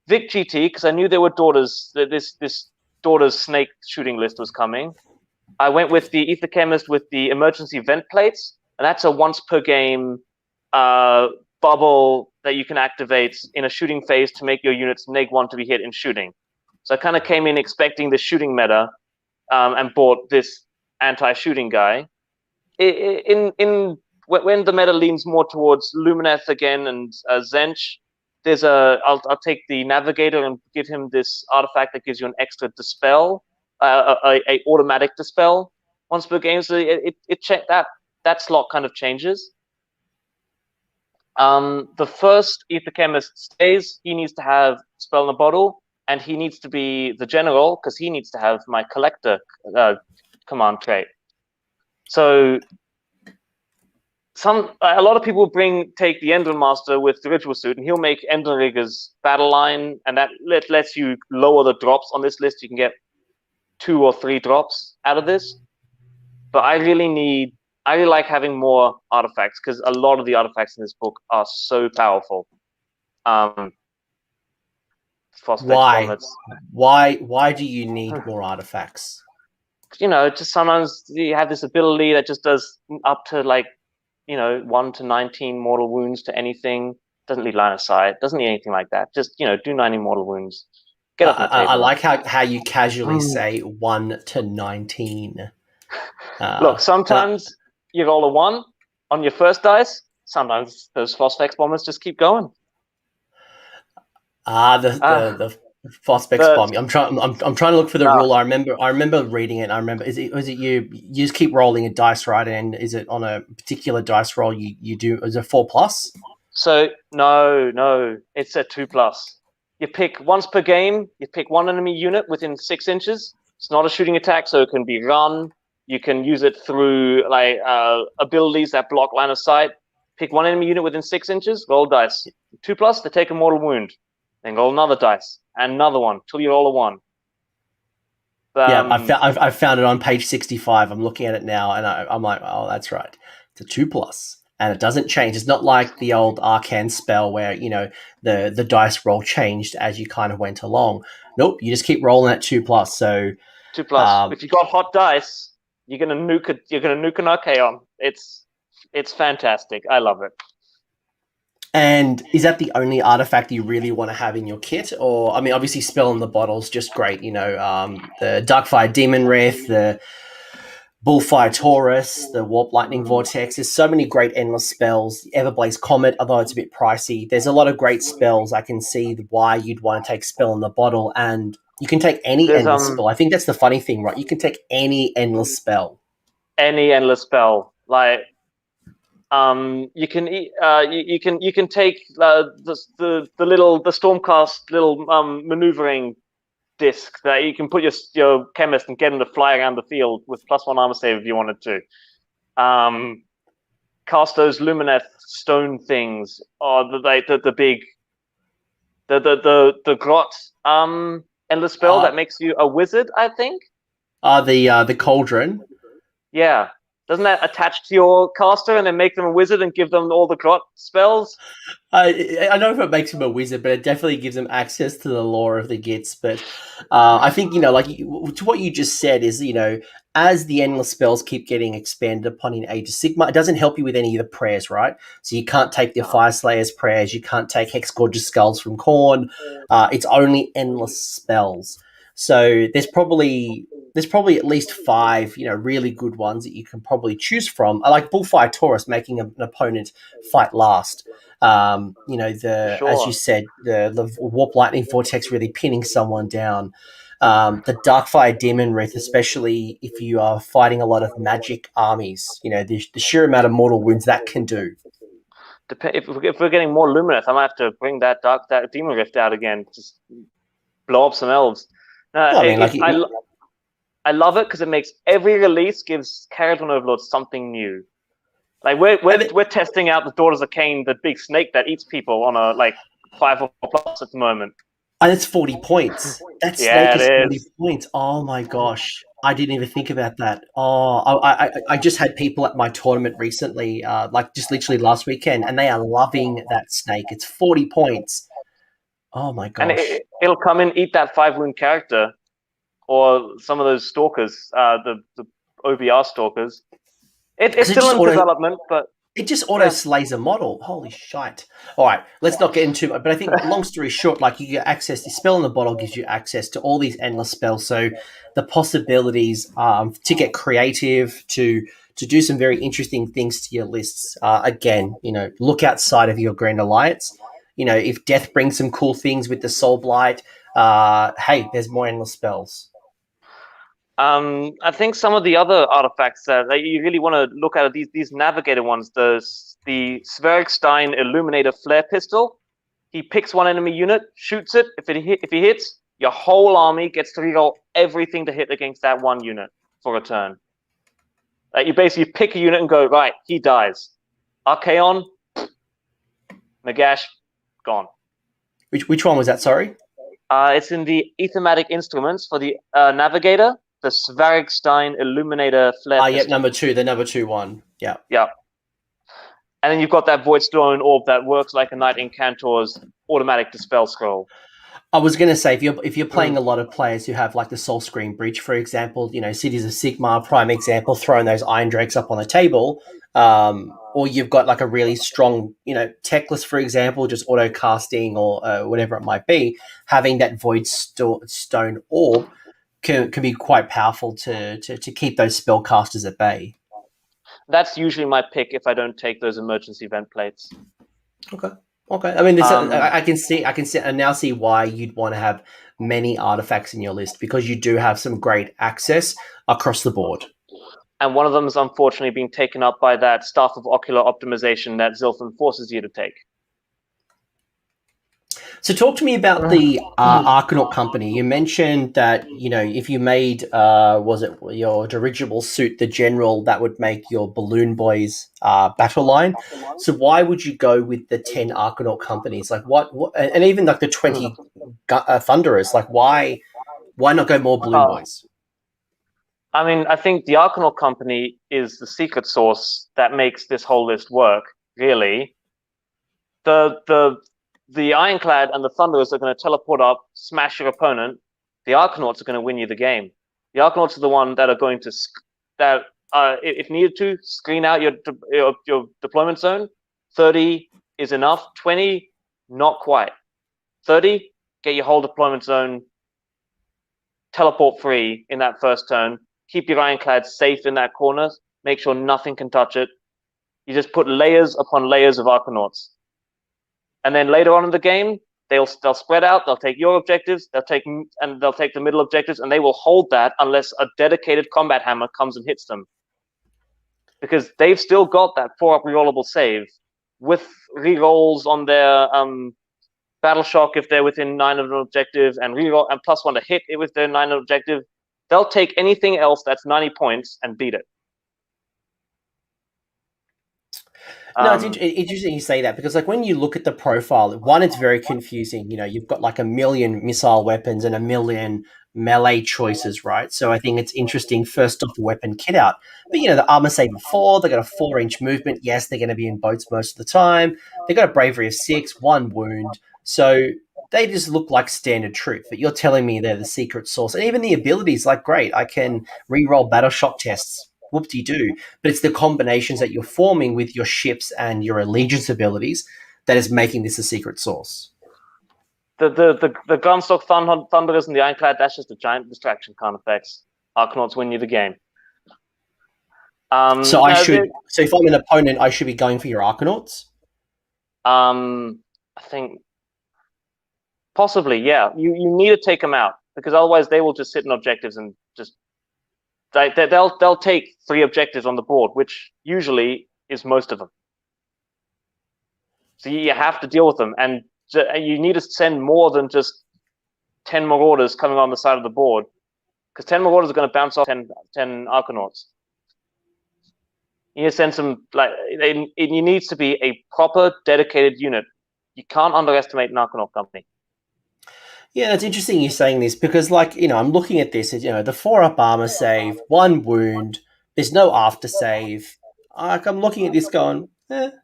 Vic GT, because I knew there were daughters, this daughters snake shooting list was coming, I went with the Aether-Khemist with the emergency vent plates, and that's a once per game bubble that you can activate in a shooting phase to make your units -1 to be hit in shooting. So I kind of came in expecting the shooting meta, and bought this anti-shooting guy. When the meta leans more towards Lumineth again and Zench, I'll take the navigator and give him this artifact that gives you an extra dispel, a automatic dispel once per game. So that slot kind of changes. The first Aether-Khemist stays. He needs to have spell in a bottle, and he needs to be the general because he needs to have my collector command trait. So a lot of people take the Endron Master with the Ritual Suit, and he'll make Endronrigger's battle line, and that lets you lower the drops on this list. You can get 2 or 3 drops out of this. But I really like having more artifacts because a lot of the artifacts in this book are so powerful. Why do you need more artifacts? Just sometimes you have this ability that just does up to 1 to 19 mortal wounds to anything. Doesn't need line of sight. Doesn't need anything like that. Just do 90 mortal wounds. Get off the table. I like how you casually say 1 to 19. Look, sometimes you roll a 1 on your first dice. Sometimes those Phosphex bombers just keep going. The Phosphex bomb. I'm trying to look for the rule. I remember reading it. I remember was it you just keep rolling a dice, right? And is it on a particular dice roll you do? Is it 4+? So no, it's a 2+. You pick once per game. You pick 1 enemy unit within 6 inches. It's not a shooting attack, so it can be run. You can use it through abilities that block line of sight. Pick 1 enemy unit within 6 inches. Roll dice. 2+, they take a mortal wound. Then roll another dice and another one till you roll a 1. I found it on page 65. I'm looking at it now, and I'm like, oh, that's right. It's a 2+, and it doesn't change. It's not like the old Arcane spell where the dice roll changed as you kind of went along. Nope, you just keep rolling at 2+. So 2+. If you got hot dice, you're gonna nuke it. You're gonna nuke an Archaon. It's fantastic. I love it. And is that the only artifact you really want to have in your kit? Or, I mean, obviously Spell in the Bottle's just great. The Darkfire Demon Wraith, the Bullfire Taurus, the Warp Lightning Vortex. There's so many great endless spells. Everblaze Comet, although it's a bit pricey. There's a lot of great spells. I can see why you'd want to take Spell in the Bottle. And you can take any endless spell. I think that's the funny thing, right? You can take any endless spell. Any endless spell. You can take the Stormcast little maneuvering disc that you can put your chemist and get him to fly around the field with +1 armor save if you wanted to. Cast those Lumineth stone things, or the big the grot endless spell that makes you a wizard, I think. The cauldron. Yeah. Doesn't that attach to your caster and then make them a wizard and give them all the grot spells? I don't know if it makes him a wizard, but it definitely gives him access to the lore of the Gits. But I think, to what you just said is, as the endless spells keep getting expanded upon in Age of Sigmar, it doesn't help you with any of the prayers, right? So you can't take the Fire Slayer's prayers, you can't take Hex Gorgeous Skulls from Khorne. It's only endless spells. So there's probably at least 5, really good ones that you can probably choose from. I like Bullfire Taurus, making an opponent fight last. Sure. As you said, the Warp Lightning Vortex really pinning someone down. The Darkfire Demon Wraith, especially if you are fighting a lot of magic armies, the sheer amount of mortal wounds that can do. If we're getting more Lumineth, I might have to bring that Demon Rift out again. Just blow up some elves. I love it because it makes every release gives Kharadron Overlords something new. Like we're testing out the Daughters of Cain, the big snake that eats people on a 5 or plus at the moment. And it's 40 points. That snake is 40 points. Oh my gosh. I didn't even think about that. Oh, I just had people at my tournament recently, just literally last weekend, and they are loving that snake. It's 40 points. Oh my gosh. And it'll come in, eat that 5-wound character, or some of those stalkers, the OBR stalkers. It's still in development, but it just auto-slays a model. Holy shite. All right, let's not get into it. But I think, long story short, you get access, the spell in the bottle gives you access to all these endless spells. So the possibilities to get creative, to do some very interesting things to your lists. Again, look outside of your Grand Alliance. If Death brings some cool things with the Soul Blight, hey, there's more endless spells. I think some of the other artifacts that you really want to look at are these navigator ones. The Fredrickson Illuminator Flare Pistol. He picks one enemy unit, shoots it. If he hits, your whole army gets to reroll everything to hit against that one unit for a turn. You basically pick a unit and go, right, he dies. Archaon, Nagash, gone. Which one was that, sorry? It's in the Aethermatic Instruments for the Navigator. The Fredrickson Illuminator Flare. Yeah, the number 2 one. Yeah. Yeah. And then you've got that Voidstone Orb that works like a Knight Incantor's automatic Dispel Scroll. I was going to say, if you're playing a lot of players who have the Soul Screen Bridge, for example, Cities of Sigmar, prime example, throwing those Iron Drakes up on the table, or you've got a really strong, Techless, for example, just auto casting or whatever it might be, having that Voidstone Orb can be quite powerful to keep those spellcasters at bay. That's usually my pick if I don't take those emergency vent plates. Okay. I mean, I can now see why you'd want to have many artifacts in your list, because you do have some great access across the board. And one of them is unfortunately being taken up by that Staff of Ocular Optimization that Zilfin forces you to take. So talk to me about the Archanaut company. You mentioned that, if you made, was it your dirigible suit, the general, that would make your Balloon Boys battle line. So why would you go with the 10 Archanaut companies? What and even the 20 Thunderers, why not go more Balloon Boys? I mean, I think the Archanaut company is the secret sauce that makes this whole list work, really. The Ironclad and the Thunderers are going to teleport up, smash your opponent. The Arcanauts are going to win you the game. The Arcanauts are the one that are going to, if needed to, screen out your deployment zone. 30 is enough. 20, not quite. 30, get your whole deployment zone teleport free in that first turn. Keep your Ironclad safe in that corner. Make sure nothing can touch it. You just put layers upon layers of Arcanauts. And then later on in the game, they'll spread out. They'll take your objectives. They'll take the middle objectives, and they will hold that unless a dedicated combat hammer comes and hits them, because they've still got that 4-up rerollable save with rerolls on their battle shock if they're within 9 of an objective, and reroll and +1 to hit it with their 9 objective. They'll take anything else that's 90 points and beat it. No, it's interesting you say that, because when you look at the profile, one, it's very confusing. You've got a million missile weapons and a million melee choices, right? So I think it's interesting, first off, the weapon kit out. But, the Armor Saver 4, they've got a 4-inch movement. Yes, they're going to be in boats most of the time. They've got a Bravery of 6, 1 wound. So they just look like standard truth. But you're telling me they're the secret sauce. And even the abilities, great, I can re-roll battle shock tests. Whoop-de-doo. But it's the combinations that you're forming with your ships and your allegiance abilities that is making this a secret sauce. The Gunstock Thunderers and the Ironclad, that's just a giant distraction kind of effects. Arcanauts win you the game. So if I'm an opponent, I should be going for your Arcanauts? I think possibly, yeah. You need to take them out. because otherwise they will just sit in objectives and just they'll take 3 objectives on the board, which usually is most of them. So you have to deal with them, and you need to send more than just 10 Marauders coming on the side of the board, because 10 Marauders are going to bounce off 10 Arkanauts. You need to send some, it needs to be a proper, dedicated unit. You can't underestimate an Arcanaut company. Yeah, it's interesting you saying this, because, I'm looking at this, the 4-up armor save, 1 wound, there's no after save. I'm looking at this going, But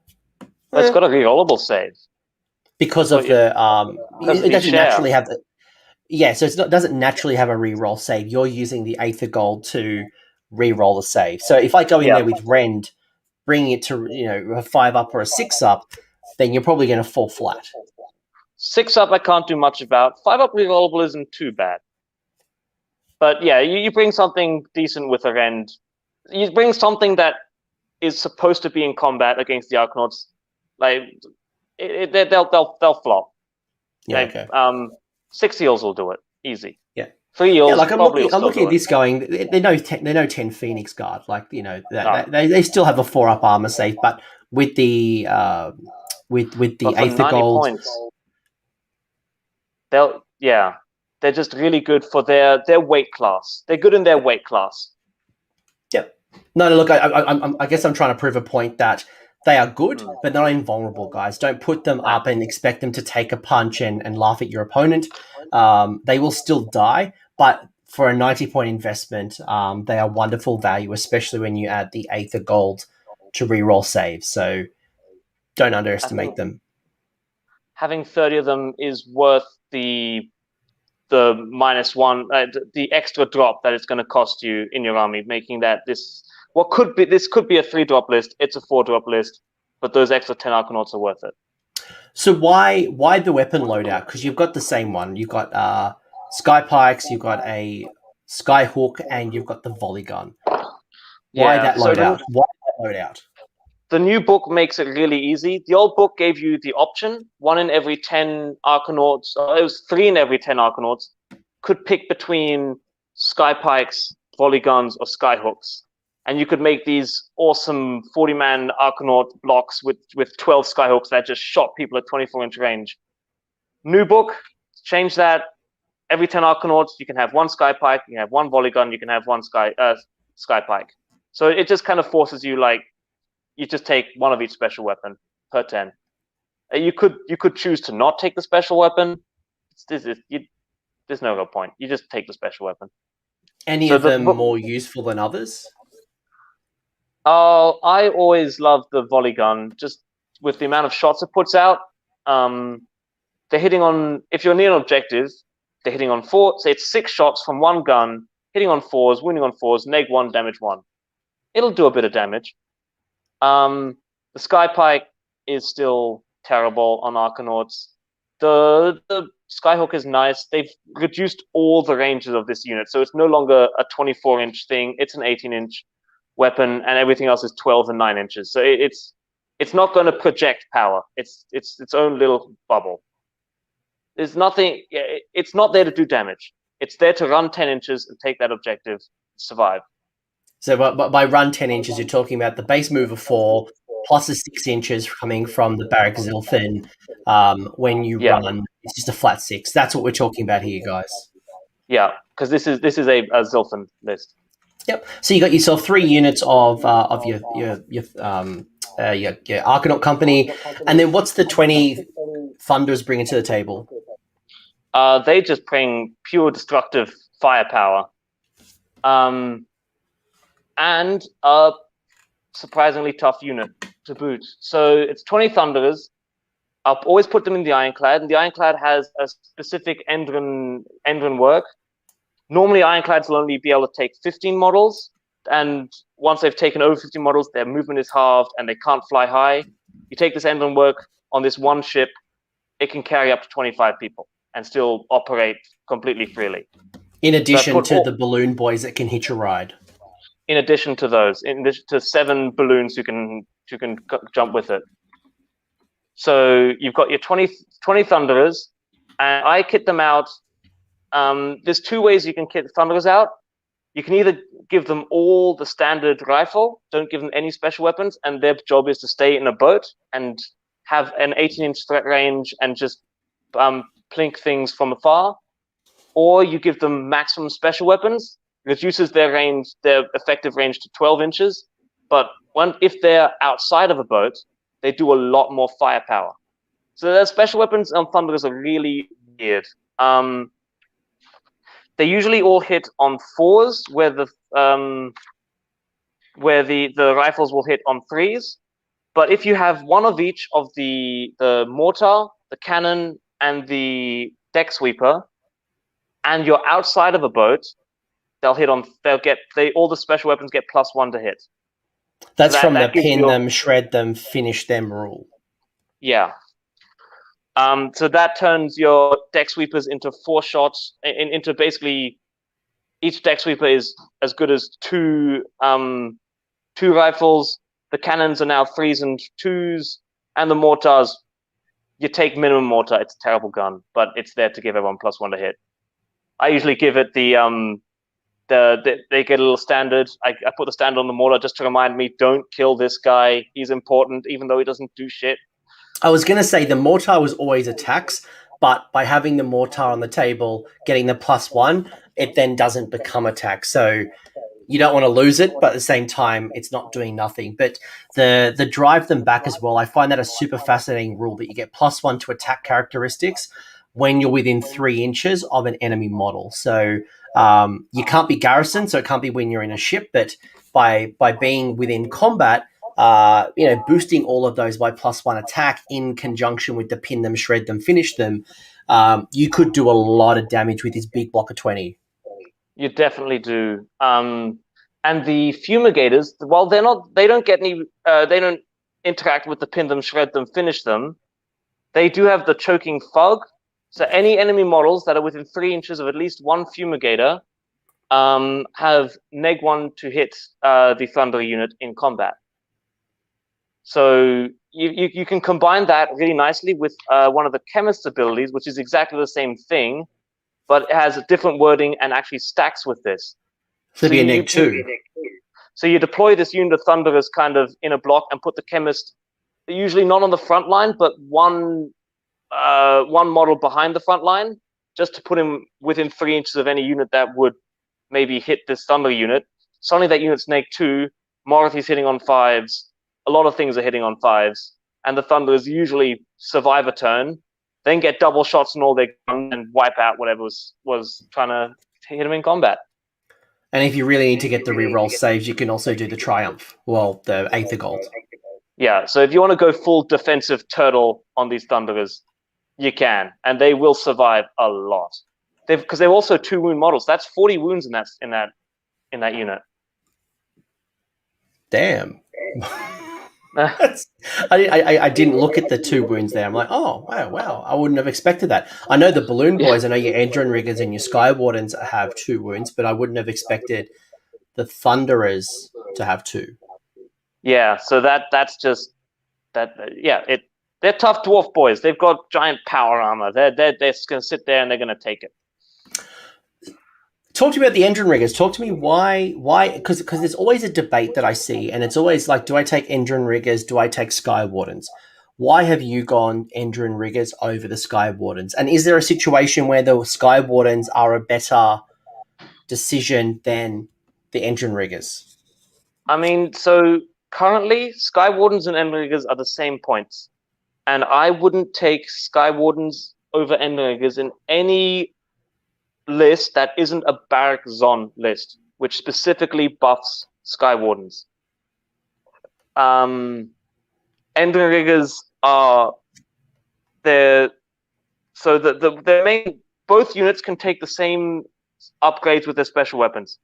it's got a rerollable save. Because of it doesn't naturally have so it doesn't naturally have a reroll save. You're using the Aether Gold to reroll the save. So if I go in there with Rend, bringing it to a 5-up or a 6-up, then you're probably going to fall flat. 6-up I can't do much about. 5-up rerollable isn't too bad. But yeah, you bring something decent with a Rend. You bring something that is supposed to be in combat against the Arkanauts. They'll flop. Yeah, okay. 6 eels will do it easy. Yeah, 3 eels. I'm looking at this going. They're no 10 Phoenix Guard. They still have a 4-up armor save, but with the Aether Gold, they're just really good for their weight class. They're good in their weight class. Yep. No, look, I guess I'm trying to prove a point that they are good, but not invulnerable, guys. Don't put them up and expect them to take a punch and laugh at your opponent. They will still die, but for a 90-point investment, they are wonderful value, especially when you add the Aether Gold to reroll saves. So don't underestimate them. Having 30 of them is worth the -1, the extra drop that it's going to cost you in your army, making that this could be a 3-drop list. It's a 4-drop list, but those extra 10 Arkanauts are worth it. So why the weapon loadout? Because you've got the same one. You've got Sky Pikes, you've got a Sky Hook, and you've got the Volley Gun. Why that loadout? The new book makes it really easy. The old book gave you the option, 1 in every 10 Arkanauts, it was 3 in every 10 Arkanauts, could pick between Sky Pikes, Volley Guns, or Sky Hooks. And you could make these awesome 40-man Arcanaut blocks with 12 Skyhooks that just shot people at 24-inch range. New book, change that. Every 10 Arcanauts, you can have 1 Sky Pike, you can have 1 Volley Gun, you can have 1 Sky Pike. So it just kind of forces you, you just take 1 of each special weapon per 10. You could choose to not take the special weapon. There's no real point. You just take the special weapon. Any of them more useful than others? Oh, I always love the Volley Gun, just with the amount of shots it puts out. They're hitting on, if you're near an objective, they're hitting on 4, say it's 6 shots from 1 gun, hitting on 4s, wounding on 4s, -1, damage 1. It'll do a bit of damage. The Sky Pike is still terrible on Arcanauts. The Skyhook is nice. They've reduced all the ranges of this unit, so it's no longer a 24-inch thing. It's an 18-inch weapon, and everything else is 12 and 9 inches. So it's not going to project power. It's its own little bubble. There's nothing. It's not there to do damage. It's there to run 10 inches and take that objective, survive. So by run 10 inches, you're talking about the base move of 4 plus the 6 inches coming from the barak-zilfin. When you run, it's just a flat 6. That's what we're talking about here, guys. Yeah, because this is a Zilfin list. Yep. So you got yourself 3 units of your Arcanaut company, and then what's the 20 Thunders bringing to the table? They just bring pure destructive firepower, and a surprisingly tough unit to boot. So it's 20 Thunderers. I'll always put them in the Ironclad, and the Ironclad has a specific Endrin work. Normally, Ironclads will only be able to take 15 models, and once they've taken over 15 models, their movement is halved, and they can't fly high. You take this Endrin work on this one ship, it can carry up to 25 people and still operate completely freely. In addition to the balloon boys that can hitch a ride. In addition to those, in addition to 7 balloons who can jump with it. So you've got your 20 Thunderers, and I kit them out there's two ways you can get Thunderers out. You can either give them all the standard rifle, don't give them any special weapons, and their job is to stay in a boat and have an 18-inch threat range and just plink things from afar. Or you give them maximum special weapons, reduces their effective range to 12 inches. But if they're outside of a boat, they do a lot more firepower. So their special weapons on Thunderers are really weird. They usually all hit on 4s, where the rifles will hit on 3s. But if you have one of each of the mortar, the cannon, and the deck sweeper, and you're outside of a boat, all the special weapons get +1 to hit. That's from the pin them, shred them, finish them rule. Yeah. So that turns your deck sweepers into 4 shots, into basically each deck sweeper is as good as two rifles. The cannons are now 3s and 2s, and the mortars, you take minimum mortar. It's a terrible gun, but it's there to give everyone +1 to hit. I usually give it they get a little standard. I put the standard on the mortar just to remind me, don't kill this guy. He's important, even though he doesn't do shit. I was going to say the mortar was always attacks, but by having the mortar on the table, getting the +1, it then doesn't become attack. So you don't want to lose it, but at the same time, it's not doing nothing. But the drive them back as well, I find that a super fascinating rule that you get +1 to attack characteristics when you're within 3 inches of an enemy model. So you can't be garrisoned, so it can't be when you're in a ship, but by being within combat, boosting all of those by +1 attack in conjunction with the pin them, shred them, finish them, you could do a lot of damage with this big block of 20. You definitely do. And the fumigators, while they don't interact with the pin them, shred them, finish them, they do have the choking fog. So any enemy models that are within 3 inches of at least one fumigator have -1 to hit the Thunder unit in combat. So you can combine that really nicely with one of the Chemist's abilities, which is exactly the same thing, but it has a different wording and actually stacks with this. So be a -2. So you deploy this unit of Thunderers kind of in a block and put the Chemist, usually not on the front line, but one model behind the front line, just to put him within 3 inches of any unit that would maybe hit this Thunder unit. Suddenly that unit's -2, Morothy's hitting on 5s, a lot of things are hitting on 5s, and the Thunderers usually survive a turn, then get double shots on all their guns and wipe out whatever was trying to hit them in combat. And if you really need to get the reroll saves, you can also do the Triumph. Well, the Aether Gold. Yeah, so if you want to go full defensive turtle on these Thunderers, you can, and they will survive a lot. Because they're also 2 wound models. That's 40 wounds in that unit. Damn. I didn't look at the 2 wounds there. I'm like, oh, wow. I wouldn't have expected that. I know the Balloon Boys, I know your Endron Riggers and your Sky Wardens have 2 wounds, but I wouldn't have expected the Thunderers to have 2. Yeah, so that's just that. Yeah, they're tough dwarf boys. They've got giant power armor. They're just gonna sit there and they're gonna take it. Talk to me about the Endron Riggers. Talk to me why? Because there's always a debate that I see, and it's always like, do I take Endron Riggers? Do I take Sky Wardens? Why have you gone Endron Riggers over the Sky Wardens? And is there a situation where the Sky Wardens are a better decision than the Endron Riggers? I mean, so currently, Sky Wardens and Endron Riggers are the same points, and I wouldn't take Sky Wardens over Endron Riggers in any list that isn't a barak-zon list, which specifically buffs Sky Wardens. Endron Riggers are the main. Both units can take the same upgrades with their special weapons.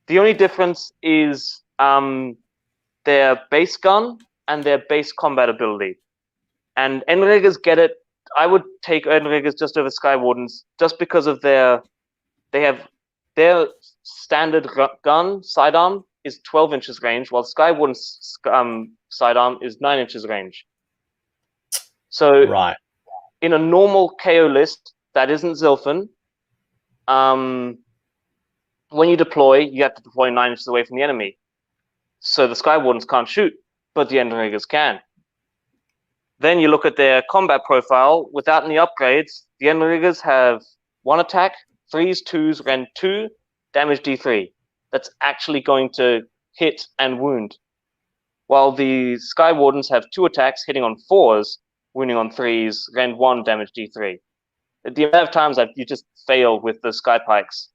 The only difference is their base gun and their base combat ability. And Endron Riggers get it. I would take Endron Riggers just over Sky Wardens, just because of their standard gun sidearm is 12 inches range, while Sky Warden's sidearm is 9 inches range. So right. In a normal KO list that isn't Zilfin, when you deploy, you have to deploy 9 inches away from the enemy. So the Sky Wardens can't shoot, but the Endriggers can. Then you look at their combat profile. Without any upgrades, the Endriggers have 1 attack, 3s, 2s, rend 2, damage D3. That's actually going to hit and wound. While the Sky Wardens have 2 attacks, hitting on 4s, wounding on 3s, rend 1, damage D3. The amount of times that you just fail with the Sky Pikes.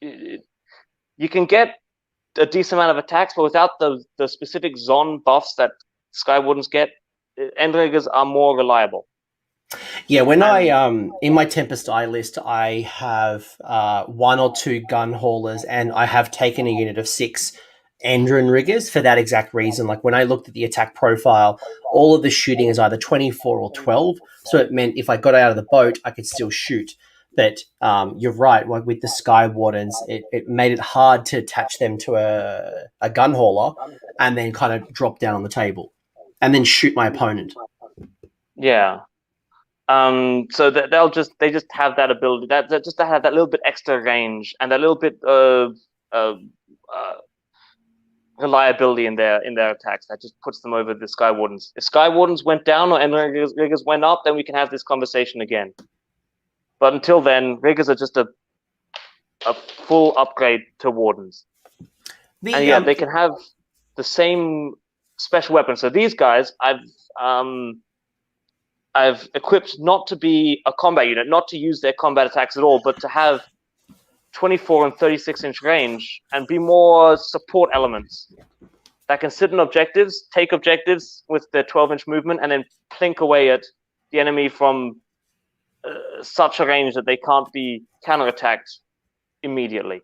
You can get a decent amount of attacks, but without the specific Zon buffs that Sky Wardens get, Endriggers are more reliable. Yeah, when I in my Tempest Eye list, I have 1 or 2 gun haulers, and I have taken a unit of 6 Endrin riggers for that exact reason. Like when I looked at the attack profile, all of the shooting is either 24 or 12, so it meant if I got out of the boat, I could still shoot. But you're right, like with the Sky Wardens, it made it hard to attach them to a gun hauler and then kind of drop down on the table and then shoot my opponent. Yeah. So that they just have that ability, that just to have that little bit extra range and that little bit of reliability in their attacks that just puts them over the Sky Wardens. If Sky Wardens went down or Riggers went up, then we can have this conversation again. But until then, Riggers are just a full upgrade to Wardens. And yeah, they can have the same special weapons. So these guys, I've equipped not to be a combat unit, not to use their combat attacks at all, but to have 24 and 36-inch range and be more support elements that can sit in objectives, take objectives with their 12-inch movement, and then plink away at the enemy from such a range that they can't be counterattacked immediately.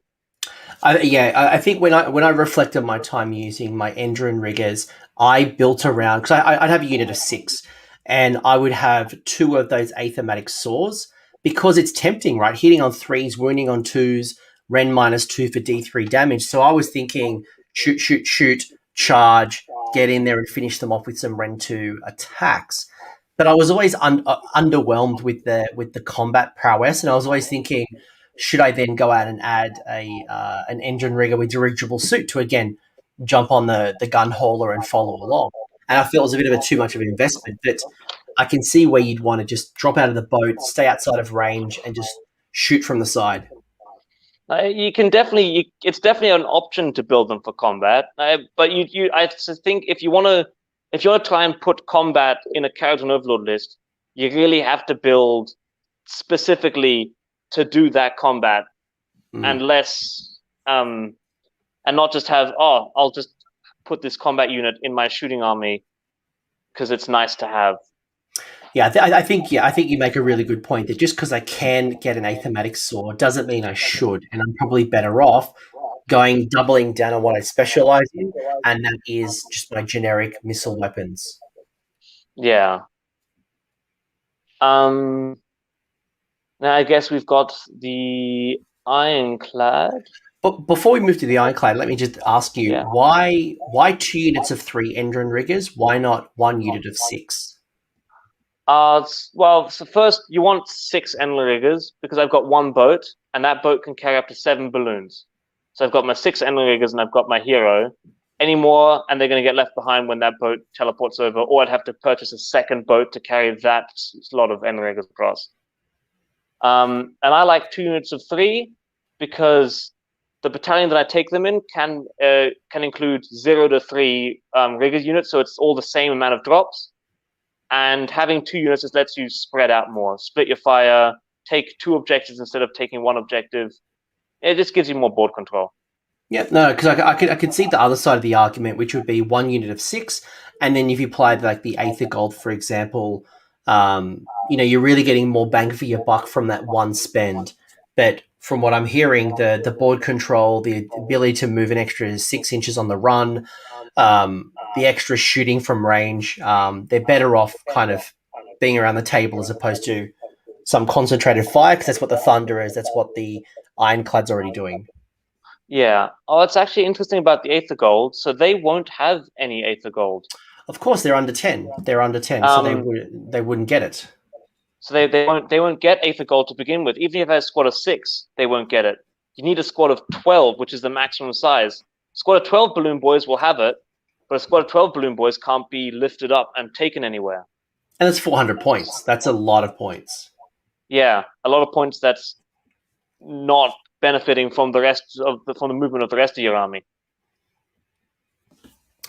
I think when I reflect on my time using my Endrin riggers, I built around, because I'd have a unit of 6, and I would have 2 of those Aethermatic saws, because it's tempting, right? Hitting on 3s, wounding on 2s, Ren -2 for D3 damage. So I was thinking, shoot, charge, get in there and finish them off with some Ren 2 attacks. But I was always underwhelmed with the combat prowess, and I was always thinking, should I then go out and add an engine rigger with dirigible suit to again jump on the gun hauler and follow along? And I feel it was a bit of too much of an investment, but I can see where you'd want to just drop out of the boat, stay outside of range, and just shoot from the side. You can definitely, it's definitely an option to build them for combat. But I think if you want to try and put combat in a Kharadron Overlord list, you really have to build specifically to do that combat, and less, and not just have, I'll just put this combat unit in my shooting army because it's nice to have. Yeah, I think you make a really good point that just because I can get an Aethermatic sword doesn't mean I should, and I'm probably better off doubling down on what I specialize in, and that is just my generic missile weapons. Yeah. Now I guess we've got the Ironclad. But before we move to the Ironclad, let me just ask you, why 2 units of 3 Endrin riggers? Why not 1 unit of 6? Well, so first you want 6 Endrin riggers because I've got 1 boat, and that boat can carry up to 7 balloons. So I've got my 6 Endrin riggers, and I've got my hero. Any more, and they're going to get left behind when that boat teleports over, or I'd have to purchase a second boat to carry that lot of Endrin riggers across. And I like 2 units of 3 because the battalion that I take them in can include 0 to 3 rigger units, so it's all the same amount of drops. And having 2 units just lets you spread out more, split your fire, take 2 objectives instead of taking 1 objective. It just gives you more board control. Yeah, no, because I could see the other side of the argument, which would be 1 unit of 6, and then if you applied like the Aether Gold, for example, you're really getting more bang for your buck from that 1 spend. But from what I'm hearing, the board control, the ability to move an extra 6 inches on the run, the extra shooting from range, they're better off kind of being around the table as opposed to some concentrated fire, because that's what the Thunder is. That's what the Ironclad's already doing. Yeah. Oh, it's actually interesting about the Aether Gold. So they won't have any Aether Gold. Of course, they're under 10. They're under 10, so they wouldn't get it. So they won't get Aether Gold to begin with. Even if it has a squad of 6, they won't get it. You need a squad of 12, which is the maximum size. Squad of 12 balloon boys will have it, but a squad of 12 balloon boys can't be lifted up and taken anywhere. And it's 400 points. That's a lot of points. Yeah, a lot of points that's not benefiting from from the movement of the rest of your army.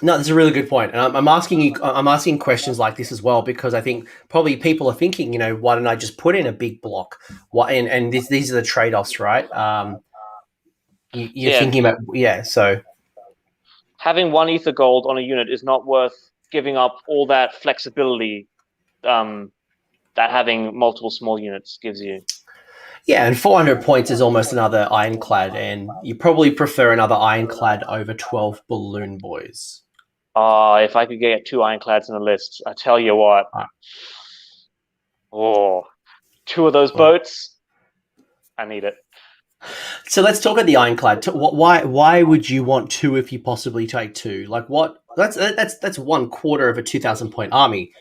No, that's a really good point. And I'm asking questions like this as well because I think probably people are thinking, why don't I just put in a big block? And these are the trade-offs, right? You're thinking about, so. Having 1 Aether Gold on a unit is not worth giving up all that flexibility that having multiple small units gives you. Yeah, and 400 points is almost another Ironclad, and you probably prefer another Ironclad over 12 balloon boys. If I could get 2 Ironclads in the list, I tell you what. Oh, 2 of those boats, I need it. So let's talk about the Ironclad. Why would you want 2 if you possibly take 2? Like what? That's 1/4 of a 2,000 point army.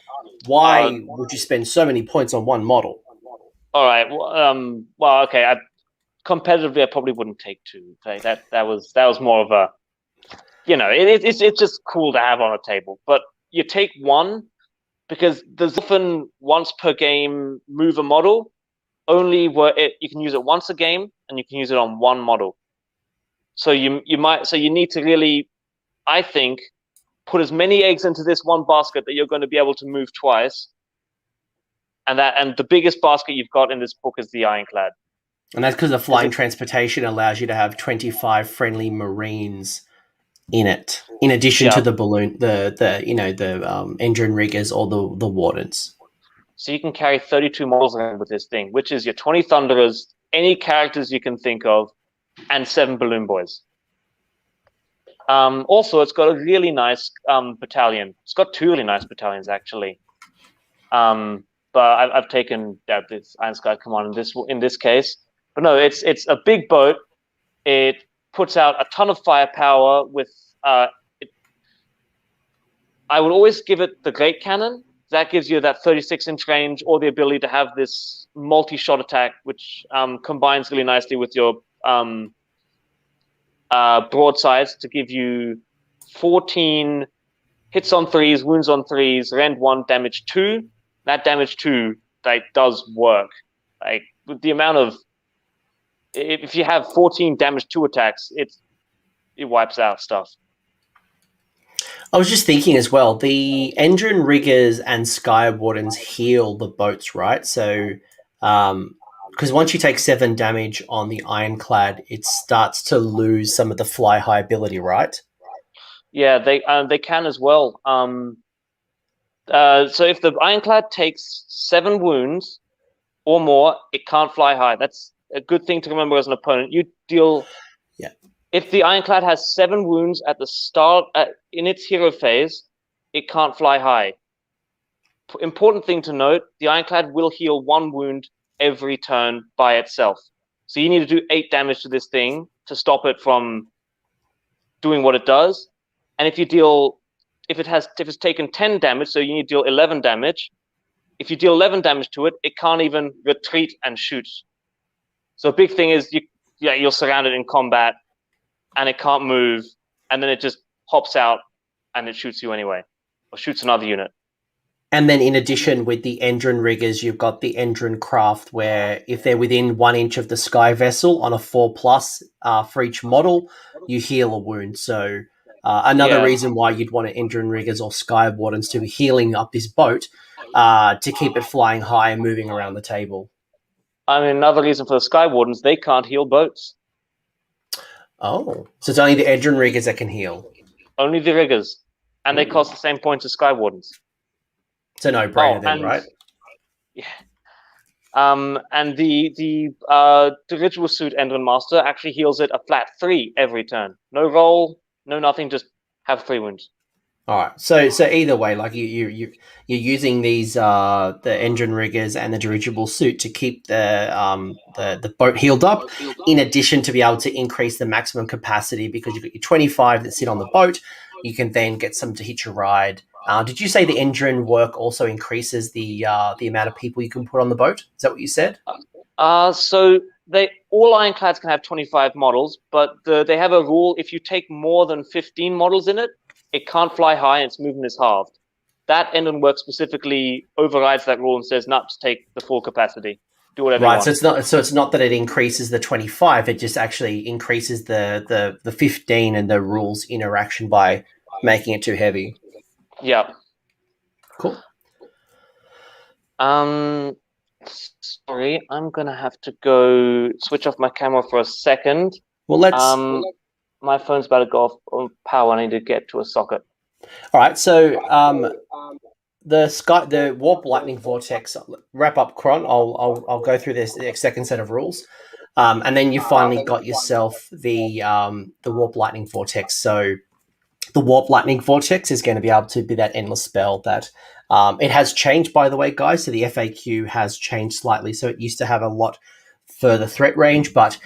Why would you spend so many points on one model? All right. Well, okay. Competitively, I probably wouldn't take 2. That was more of a, it's just cool to have on a table. But you take 1 because there's often once per game move a model. Only you can use it once a game, and you can use it on 1 model. So you need to really, I think, put as many eggs into this one basket that you're going to be able to move twice. And the biggest basket you've got in this book is the Ironclad. And that's because the flying transportation allows you to have 25 friendly Marines in it, in addition to the balloon, the engine riggers or the wardens. So you can carry 32 models around with this thing, which is your 20 Thunderers, any characters you can think of, and 7 balloon boys. Also, it's got a really nice battalion. It's got 2 really nice battalions, actually. But I've taken this Iron Sky Command in this case. But no, it's a big boat. It puts out a ton of firepower with. I would always give it the Great Cannon. That gives you that 36-inch range or the ability to have this multi-shot attack, which combines really nicely with your broadsides to give you 14 hits on 3s, wounds on 3s, rend 1, damage 2. That damage 2 does work. Like with the amount of, if you have 14 damage 2 attacks, it wipes out stuff. I was just thinking as well, the engine riggers and sky wardens heal the boats, right? So, because once you take 7 damage on the Ironclad, it starts to lose some of the fly high ability, right? Yeah, they can as well. So if the Ironclad takes 7 wounds or more, it can't fly high. That's a good thing to remember as an opponent. You deal. Yeah. If the Ironclad has 7 wounds at the start in its hero phase, it can't fly high. Important thing to note: the Ironclad will heal 1 wound every turn by itself. So you need to do 8 damage to this thing to stop it from doing what it does. And if it's taken 10 damage, so you need to deal 11 damage. If you deal 11 damage to it, it can't even retreat and shoot. So a big thing is you're surrounded in combat, and it can't move, and then it just hops out and it shoots you anyway, or shoots another unit. And then in addition, with the engine riggers, you've got the engine craft, where if they're within 1 inch of the sky vessel on a 4+ for each model, you heal a wound. So another reason why you'd want an engine riggers or sky wardens to be healing up this boat to keep it flying high and moving around the table. I mean, another reason for the sky wardens, they can't heal boats. Oh, so it's only the engine riggers that can heal. Only the riggers, and they cost the same points as sky wardens. It's a no-brainer then, right? Yeah. And the dirigible suit Endron Master actually heals it a flat 3 every turn. No roll, no nothing, just have 3 wounds. All right. So either way, like you're using these the engine riggers and the dirigible suit to keep the boat healed up, in addition to be able to increase the maximum capacity, because you've got your 25 that sit on the boat. You can then get some to hitch a ride Did you say the engine work also increases the amount of people you can put on the boat? Is that what you said? So all ironclads can have 25 models, but they have a rule: if you take more than 15 models in it, it can't fly high and its movement is halved. That engine work specifically overrides that rule and says not to take the full capacity. Do whatever you Right, want. so it's not that it increases the 25, it just actually increases the 15 and the rules interaction by making it too heavy. Yeah. Cool. Sorry, I'm gonna have to go switch off my camera for a second. Well, let's. My phone's about to go off on power. I need to get to a socket. All right, so the warp lightning vortex. Wrap up, Kron. I'll go through this the second set of rules, and then you finally got yourself the warp lightning vortex. So the warp lightning vortex is going to be able to be that endless spell that. It has changed, by the way, guys. So the FAQ has changed slightly. So it used to have a lot further threat range, but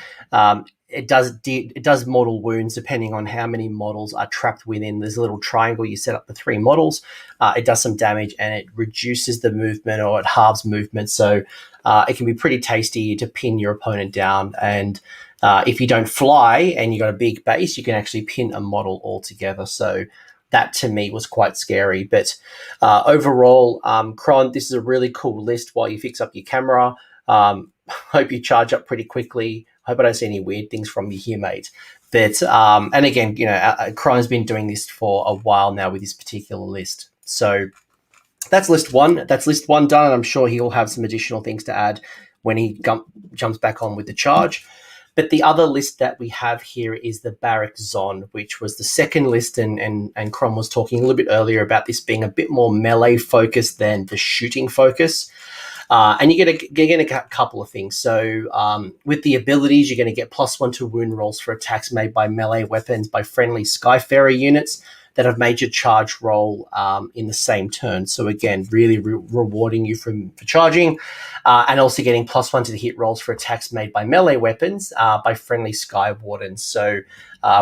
it does mortal wounds depending on how many models are trapped within. There's a little triangle. You set up the 3 models. It does some damage and it reduces the movement, or it halves movement. So it can be pretty tasty to pin your opponent down. And if you don't fly and you got a big base, you can actually pin a model altogether. So that to me was quite scary. But overall, Kron, this is a really cool list while you fix up your camera. Hope you charge up pretty quickly. Hope I don't see any weird things from you here, mate. But and again, Kron's been doing this for a while now with this particular list. So that's list 1. That's list 1 done, and I'm sure he'll have some additional things to add when he jumps back on with the charge. But the other list that we have here is the barak-zon, which was the second list, and Kron was talking a little bit earlier about this being a bit more melee focused than the shooting focus. And you're going to get a couple of things. So with the abilities, you're going to get +1 to wound rolls for attacks made by melee weapons by friendly Skyfarer units that have made your charge roll in the same turn. So again, really rewarding you for charging, and also getting +1 to the hit rolls for attacks made by melee weapons by friendly Sky Wardens. So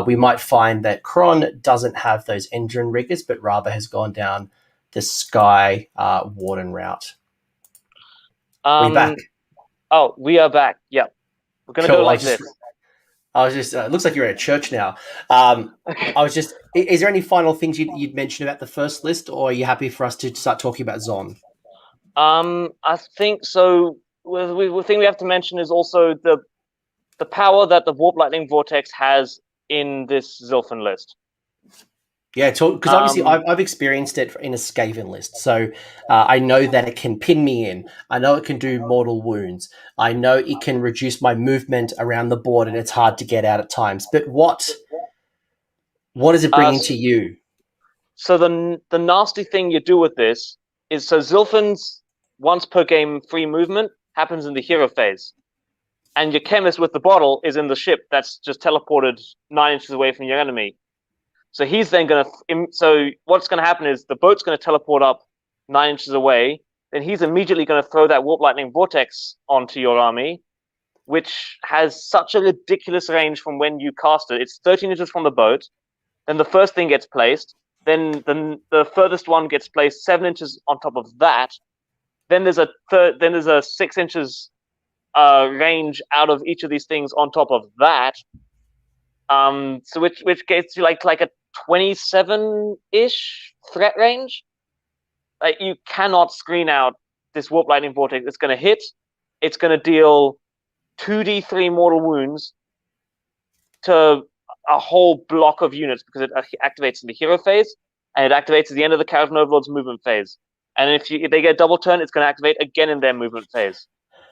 we might find that Kron doesn't have those engine riggers, but rather has gone down the Sky Warden route. Are we back? Oh, we are back. Yeah. We're going to go like this. I was just, it looks like you're at a church now. Is there any final things you'd mention about the first list, or are you happy for us to start talking about Zon? I think so. The thing we have to mention is also the power that the Warp Lightning Vortex has in this Zilfin list. Yeah, because obviously I've experienced it in a Skaven list, so I know that it can pin me in. I know it can do mortal wounds. I know it can reduce my movement around the board, and it's hard to get out at times. But what is it bringing to you? So the nasty thing you do with this is, so Zilfin's once per game free movement happens in the hero phase, and your chemist with the bottle is in the ship that's just teleported 9 inches away from your enemy. So he's then going to. So what's going to happen is the boat's going to teleport up 9 inches away. Then he's immediately going to throw that Warp Lightning Vortex onto your army, which has such a ridiculous range from when you cast it. It's 13 inches from the boat. Then the first thing gets placed. Then the furthest one gets placed 7 inches on top of that. Then there's a 6 inches range out of each of these things on top of that. So which gets you like a 27-ish threat range. Like, you cannot screen out this Warp Lightning Vortex. It's going to hit. It's going to deal 2d3 mortal wounds to a whole block of units, because it activates in the hero phase, and it activates at the end of the Kharadon Overlords movement phase. And if they get a double turn, it's going to activate again in their movement phase.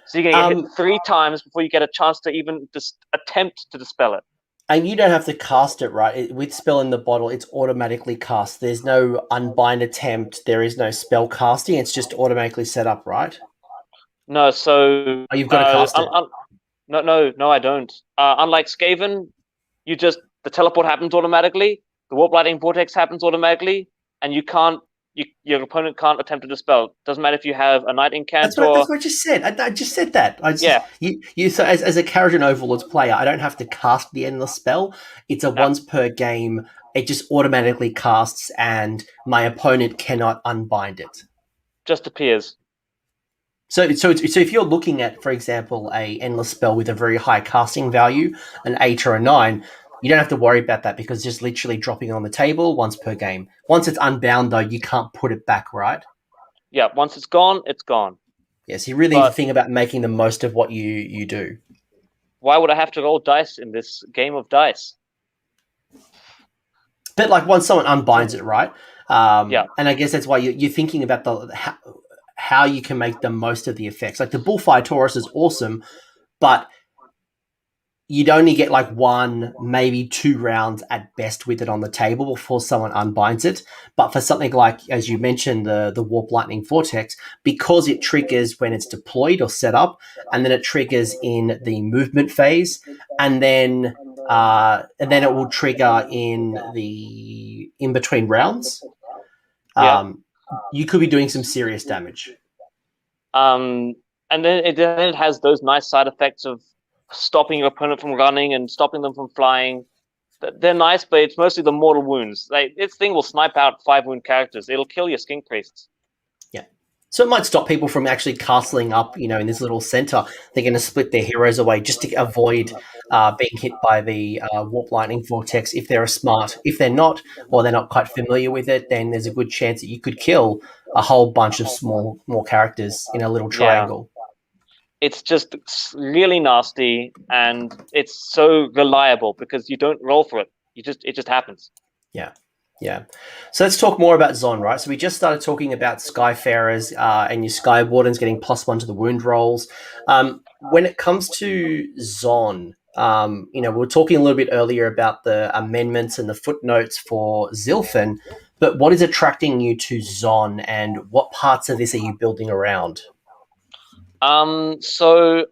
So you're going to get hit 3 times before you get a chance to even just attempt to dispel it. And you don't have to cast it, right? With Spell in the Bottle, it's automatically cast. There's no unbind attempt. There is no spell casting. It's just automatically set up, right? No, so... Oh, you've got to cast it. No, I don't. Unlike Skaven, the teleport happens automatically, the Warp Lightning Vortex happens automatically, and your opponent can't attempt to dispel. Doesn't matter if you have a Knight Incantor. That's what I just said. I just said that. So as a Kharadron Overlords player, I don't have to cast the endless spell. It's a once per game it just automatically casts and my opponent cannot unbind it. Just appears. So if you're looking at, for example, a endless spell with a very high casting value, an 8 or a 9, you don't have to worry about that because it's just literally dropping on the table once per game. Once it's unbound, though, you can't put it back, right? Yeah, once it's gone, it's gone. Yes, you really need to think about making the most of what you do. Why would I have to roll dice in this game of dice? But like once someone unbinds it, right? Yeah. And I guess that's why you're thinking about how you can make the most of the effects. Like the Bullfire Taurus is awesome, but you'd only get like 1, maybe 2 rounds at best with it on the table before someone unbinds it. But for something like, as you mentioned, the Warp Lightning Vortex, because it triggers when it's deployed or set up, and then it triggers in the movement phase, and then it will trigger in between rounds. You could be doing some serious damage. And then it has those nice side effects of stopping your opponent from running and stopping them from flying. They're nice, but it's mostly the mortal wounds. Like this thing will snipe out 5 wound characters. It'll kill your skink priests. Yeah. So it might stop people from actually castling up, in this little center. They're going to split their heroes away just to avoid being hit by the Warp Lightning Vortex if they're smart. If they're not, or they're not quite familiar with it, then there's a good chance that you could kill a whole bunch of small characters in a little triangle. Yeah. It's just really nasty, and it's so reliable because you don't roll for it. It just happens. Yeah. Yeah. So let's talk more about Zon, right? So we just started talking about Skyfarers and your Sky Wardens getting +1 to the wound rolls. When it comes to Zon, we were talking a little bit earlier about the amendments and the footnotes for Zilfin, but what is attracting you to Zon, and what parts of this are you building around? So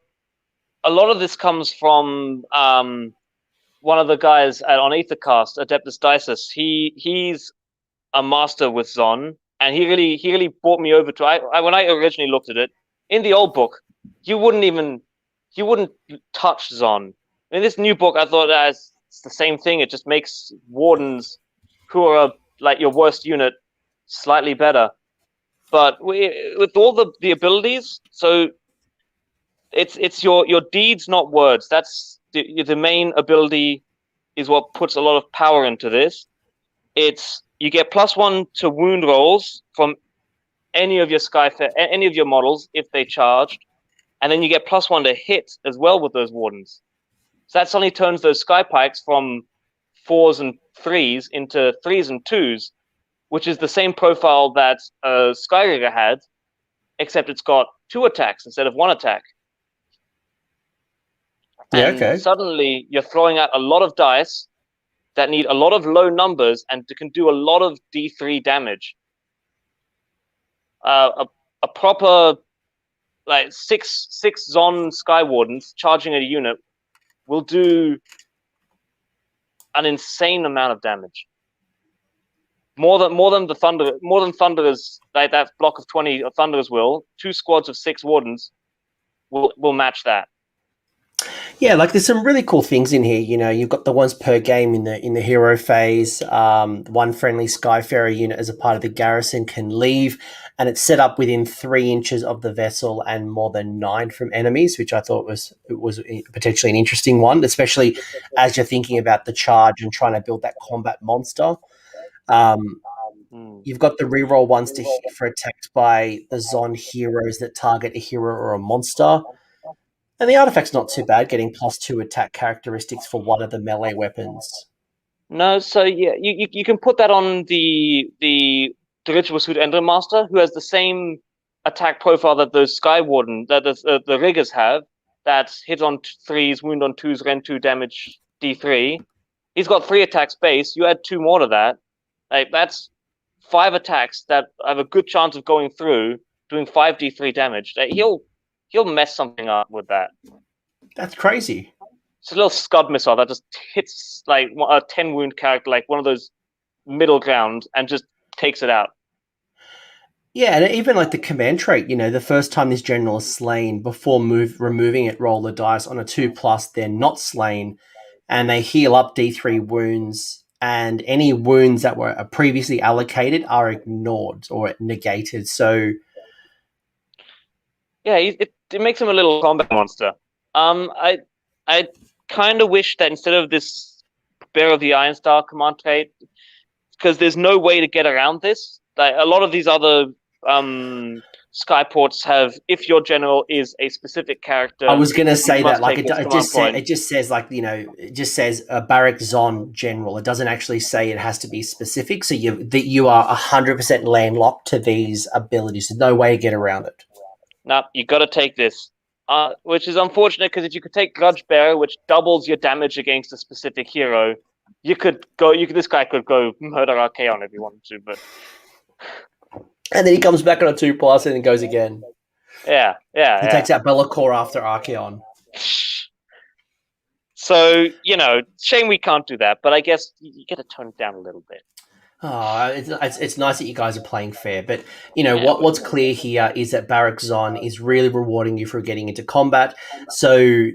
a lot of this comes from one of the guys on Aethercast, Adeptus Dices. He's a master with Zon, and he really brought me over to. When I originally looked at it in the old book, you wouldn't touch Zon. In this new book, I thought it's the same thing. It just makes wardens who are like your worst unit slightly better. But with all the abilities, so it's your deeds, not words. That's the main ability, is what puts a lot of power into this. You get +1 to wound rolls from any of your models if they charged, and then you get +1 to hit as well with those wardens. So that suddenly turns those sky pikes from 4s and 3s into 3s and 2s, which is the same profile that Skyrigger had, except it's got 2 attacks instead of 1 attack. Yeah, and okay. Suddenly you're throwing out a lot of dice that need a lot of low numbers and can do a lot of D3 damage. A proper like six Zon Sky Wardens charging at a unit will do an insane amount of damage. More than Thunderers, like that block of 20 Thunderers will. 2 squads of 6 Wardens will match that. Yeah, like there's some really cool things in here. You've got the ones per game in the hero phase. 1 friendly Skyfarer unit as a part of the garrison can leave, and it's set up within 3 inches of the vessel and more than 9 from enemies, which I thought was potentially an interesting one, especially as you're thinking about the charge and trying to build that combat monster. You've got the reroll ones to hit for attacks by the Zon heroes that target a hero or a monster. And the artifact's not too bad, getting +2 attack characteristics for one of the melee weapons. No, so yeah, you can put that on the Dirigible Suit Endmaster, who has the same attack profile that those Sky Warden, that the Riggers have. That's hit on 3s, wound on 2s, rend 2 damage, D3. He's got 3 attacks base. You add 2 more to that. Like that's 5 attacks that have a good chance of going through, doing 5 D3 damage. Like, he'll mess something up with that. That's crazy. It's a little Scud missile that just hits like a 10 wound character, like one of those middle ground, and just takes it out. Yeah, and even like the command trait, the first time this general is slain, before removing it, roll the dice. On a 2+, they're not slain, and they heal up D3 wounds and any wounds that were previously allocated are ignored or negated. So yeah, it makes him a little combat monster. I kind of wish that instead of this Bear of the Iron Star command trait, because there's no way to get around this. Like, a lot of these other Skyports have, if your general is a specific character, I was going to say that, like, it just says, like, you know, it just says a barak-zon general. It doesn't actually say it has to be specific. So you are 100% landlocked to these abilities. There's no way to get around it. No, you got to take this. Which is unfortunate, because if you could take Grudge Bearer, which doubles your damage against a specific hero, this guy could go murder Archaon if he wanted to, but. And then he comes back on a 2+ and then goes again. Yeah. He takes out Be'lakor after Archaon. So, shame we can't do that, but I guess you got to tone it down a little bit. Oh, it's nice that you guys are playing fair, but what's clear here is that barak-zon is really rewarding you for getting into combat. So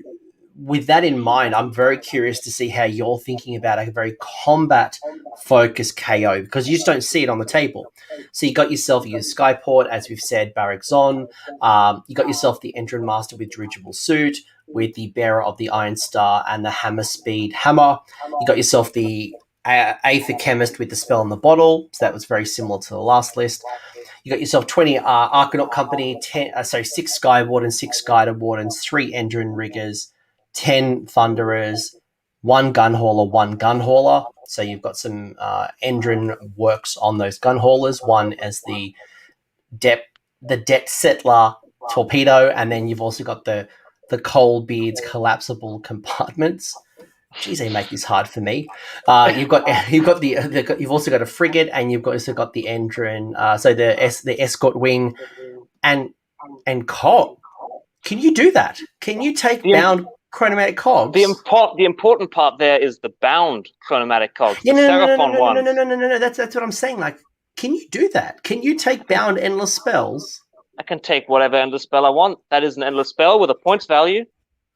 with that in mind, I'm very curious to see how you're thinking about a very combat-focused KO, because you just don't see it on the table. So you got yourself your Skyport, as we've said, barak-zon. You got yourself the Endron Master with dirigible suit, with the Bearer of the Iron Star and the Hammer Speed Hammer. You got yourself the Aether-Khemist with the spell in the bottle, so that was very similar to the last list. You got yourself 20 Archanaut Company, 6 Sky Wardens, 6 Guided Wardens, 3 Endron Riggers, 10 Thunderers, 1 Gun Hauler, 1 Gun Hauler. So you've got some Endron works on those Gun Haulers. One as the Debt Settler Torpedo, and then you've also got the Coldbeard's collapsible compartments. Jeez, they make this hard for me. You've also got a frigate, and you've also got the Endron. So the escort wing, and cog. Can you do that? Can you take bound chronomatic cogs? The important part there is the bound chronomatic cogs. Yeah, no. That's what I'm saying. Like, can you do that? Can you take bound endless spells? I can take whatever endless spell I want. That is an endless spell with a points value.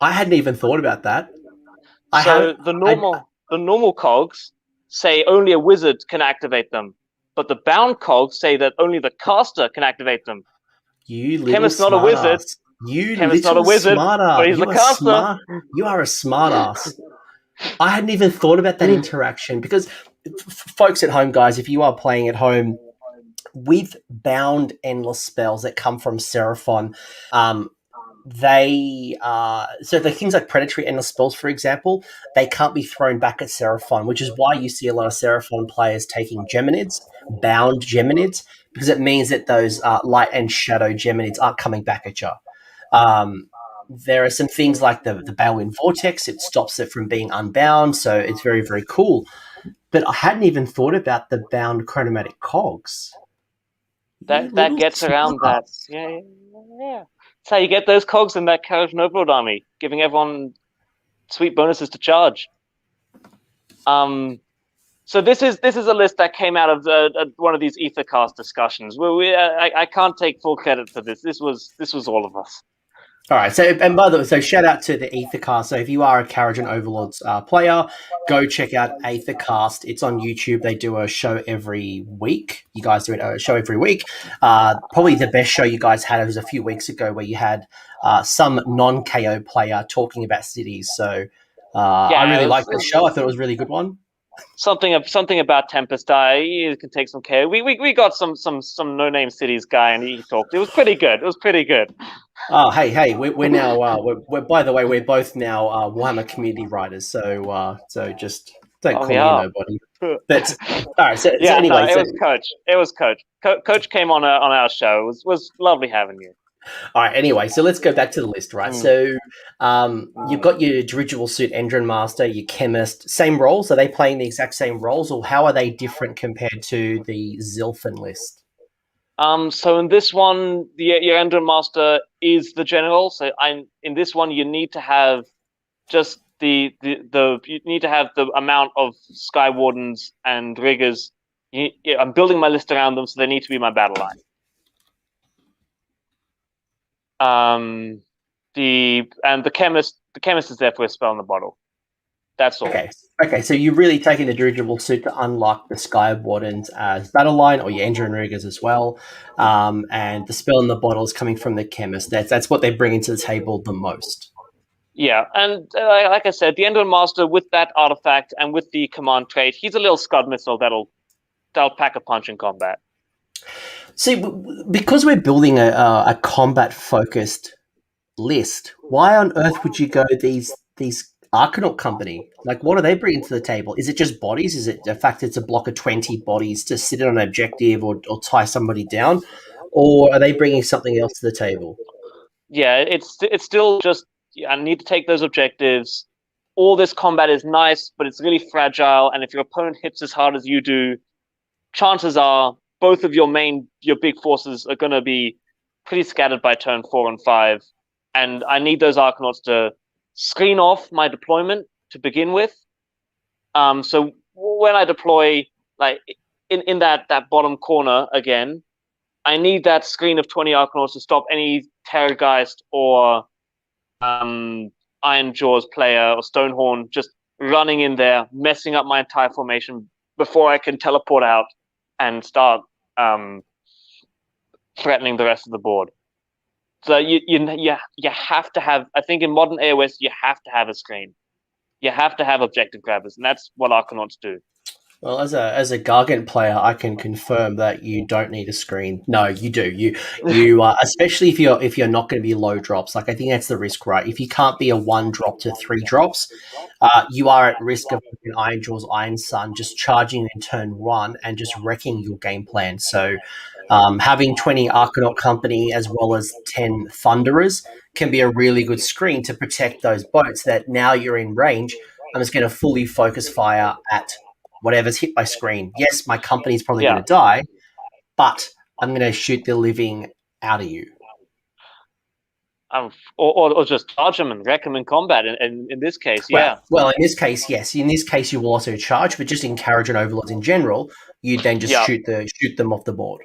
I hadn't even thought about that. The normal cogs say only a wizard can activate them, but the bound cogs say that only the caster can activate them. Chemist's not a wizard. Chemist's not a wizard, but he's the caster. You are a smartass. I hadn't even thought about that interaction, because folks at home, guys, if you are playing at home with bound endless spells that come from Seraphon, so the things like predatory endless spells, for example, they can't be thrown back at Seraphon, which is why you see a lot of Seraphon players taking Geminids, bound Geminids, because it means that those light and shadow Geminids aren't coming back at you. There are some things like the Balewind Vortex. It stops it from being unbound, so it's very, very cool. But I hadn't even thought about the bound chronomatic cogs. That gets around that. Yeah. That's how you get those cogs in that Kharadron Overlord army, giving everyone sweet bonuses to charge. So this is a list that came out of one of these Aethercast discussions. I can't take full credit for this. This was all of us. All right. So, and by the way, so shout out to the Aethercast. So if you are a Kharadron Overlords player, go check out Aethercast. It's on YouTube. They do a show every week. You guys do a show every week. Probably the best show you guys had was a few weeks ago, where you had some non-KO player talking about cities. So I really liked the show. I thought it was a really good one. Something about Tempest. You can take some KO. We got some no-name cities guy, and he talked. It was pretty good. Oh, hey, we're now. We're by the way, we're both now Warhammer community writers. So just don't call me nobody. But all right. So anyway, it was Coach. It was Coach. Coach came on our show. It was lovely having you. All right. Anyway, so let's go back to the list, right? So you've got your dirigible suit Endron Master, your Chemist, same roles. Are they playing the exact same roles, or how are they different compared to the Zilfin list? So in this one, your Endron Master is the general. So in this one, you need to have just you need to have the amount of Sky Wardens and Riggers. I'm building my list around them, so they need to be my battle line. The chemist is there for a spell in the bottle. That's all. Okay, so you're really taking the dirigible suit to unlock the Sky Wardens as battle line, or your engine riggers as well, and the spell in the bottle is coming from the chemist. That's what they bring into the table the most. Yeah, and like I said, the Endor Master with that artifact and with the command trait, he's a little Scud missile that'll pack a punch in combat. See, because we're building a combat focused list, why on earth would you go these Arcanaut company? Like, what are they bringing to the table? Is it just bodies? Is it the fact it's a block of 20 bodies to sit on an objective or tie somebody down? Or are they bringing something else to the table? Yeah, it's still just, I need to take those objectives. All this combat is nice, but it's really fragile, and if your opponent hits as hard as you do, chances are both of your big forces are going to be pretty scattered by turn 4 and 5, and I need those Arcanauts to screen off my deployment to begin with. So when I deploy, like in that bottom corner again, I need that screen of 20 Arcanauts to stop any Terrorgeist or Iron Jaws player or Stonehorn just running in there, messing up my entire formation before I can teleport out and start threatening the rest of the board. So you have to have, I think in modern AOS, you have to have a screen. You have to have objective grabbers, and that's what Arcanauts do. Well, as a Gargant player, I can confirm that you don't need a screen. No, you do. You especially if you're not going to be low drops. Like, I think that's the risk, right? If you can't be a 1 drop to 3 drops, you are at risk of an Iron Jaws, Iron Sun just charging in turn 1 and just wrecking your game plan. So, having 20 Arcanaut Company as well as 10 Thunderers can be a really good screen to protect those boats that now you're in range. I'm just going to fully focus fire at whatever's hit my screen. Yes, my company's probably going to die, but I'm going to shoot the living out of you. Or just charge them and wreck them in combat. In this case, yeah. Well, in this case, yes. In this case, you will also charge, but just in Kharadron Overlords in general, you then just shoot them off the board.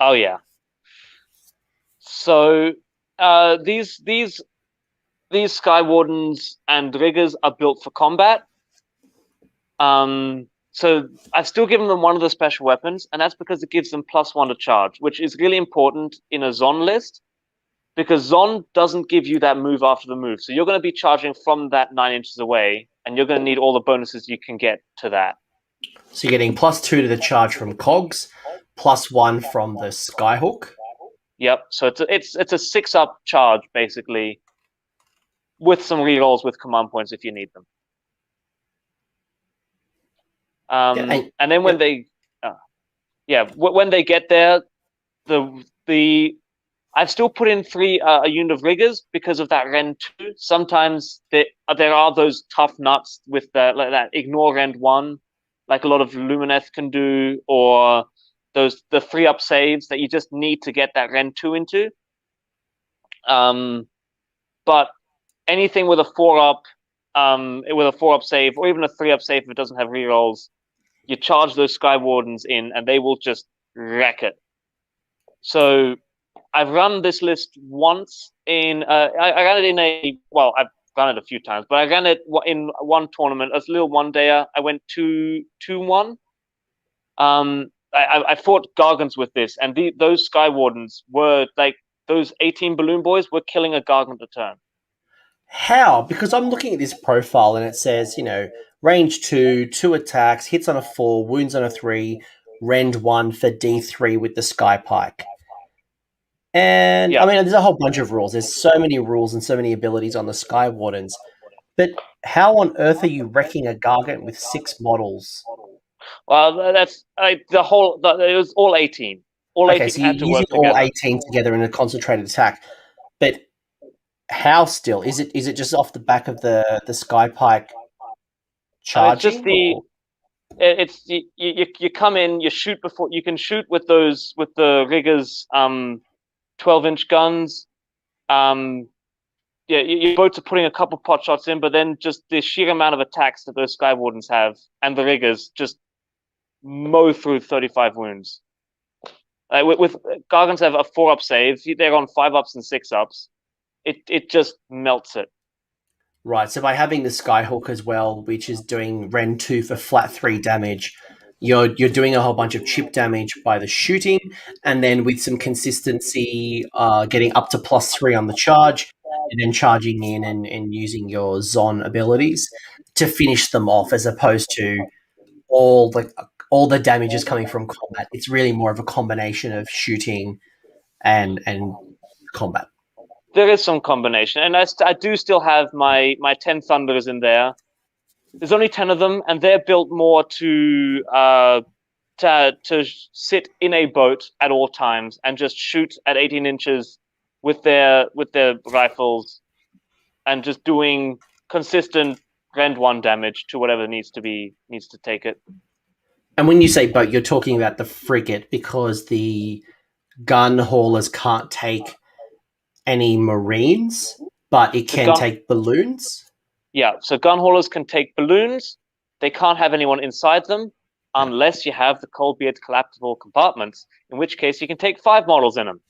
Oh yeah. So these Sky Wardens and Riggers are built for combat. So I've still given them one of the special weapons, and that's because it gives them +1 to charge, which is really important in a Zon list, because Zon doesn't give you that move after the move. So you're going to be charging from that 9 inches away, and you're going to need all the bonuses you can get to that. So you're getting +2 to the charge from Cogs, +1 from the Skyhook. Yep. So it's a 6-up charge basically, with some rerolls with command points if you need them. And then when they get there, I've still put in a unit of riggers because of that Rend 2. Sometimes there are those tough nuts with like that ignore Rend 1, like a lot of Lumineth can do, or the 3-up saves that you just need to get that Rend 2 into. But anything with a 4-up, save, or even a 3-up save if it doesn't have rerolls, you charge those Sky Wardens in, and they will just wreck it. So I've run this list once in. I ran it I've run it a few times, but I ran it in one tournament. As a little one-dayer, I went 2-1. I fought Gargants with this, and those Sky Wardens were like those 18 balloon boys were killing a Gargant a turn. How? Because I'm looking at this profile and it says, range 2, 2 attacks, hits on a 4, wounds on a 3, Rend 1 for D3 with the Sky Pike. And, I mean, there's a whole bunch of rules. There's so many rules and so many abilities on the Sky Wardens. But how on earth are you wrecking a Gargant with 6 models? Well, that's it was all 18. All 18 so you're using all 18 together in a concentrated attack. But how still? Is it just off the back of the Sky Pike charging? It's just you come in, you shoot before you can shoot with the riggers 12-inch guns. Your boats are putting a couple pot shots in, but then just the sheer amount of attacks that those Sky Wardens have and the riggers just mow through 35 wounds. With Gargants have a 4-up save. They're on 5-ups and 6-ups. It just melts it. Right. So by having the Skyhook as well, which is doing Ren 2 for flat 3 damage, you're doing a whole bunch of chip damage by the shooting, and then with some consistency, getting up to +3 on the charge, and then charging in and using your Zon abilities to finish them off, as opposed to all the damage is coming from combat. It's really more of a combination of shooting and combat. There is some combination, and I do still have my 10 Thunders in there. There's only 10 of them, and they're built more to sit in a boat at all times and just shoot at 18 inches with their rifles, and just doing consistent Rend 1 damage to whatever needs to take it. And when you say boat, you're talking about the frigate, because the gun haulers can't take any marines, but it can take balloons. Yeah, so gun haulers can take balloons. They can't have anyone inside them unless you have the Coldbeard collapsible compartments, in which case you can take 5 models in them.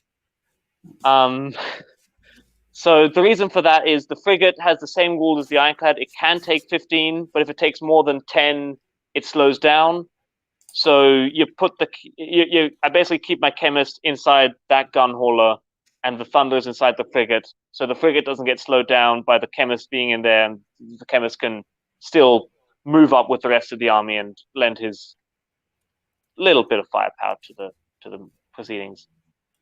So the reason for that is the frigate has the same rule as the Ironclad. It can take 15, but if it takes more than 10, it slows down. So you put I basically keep my chemist inside that gun hauler, and the Thunders inside the frigate, so the frigate doesn't get slowed down by the chemist being in there, and the chemist can still move up with the rest of the army and lend his little bit of firepower to the proceedings.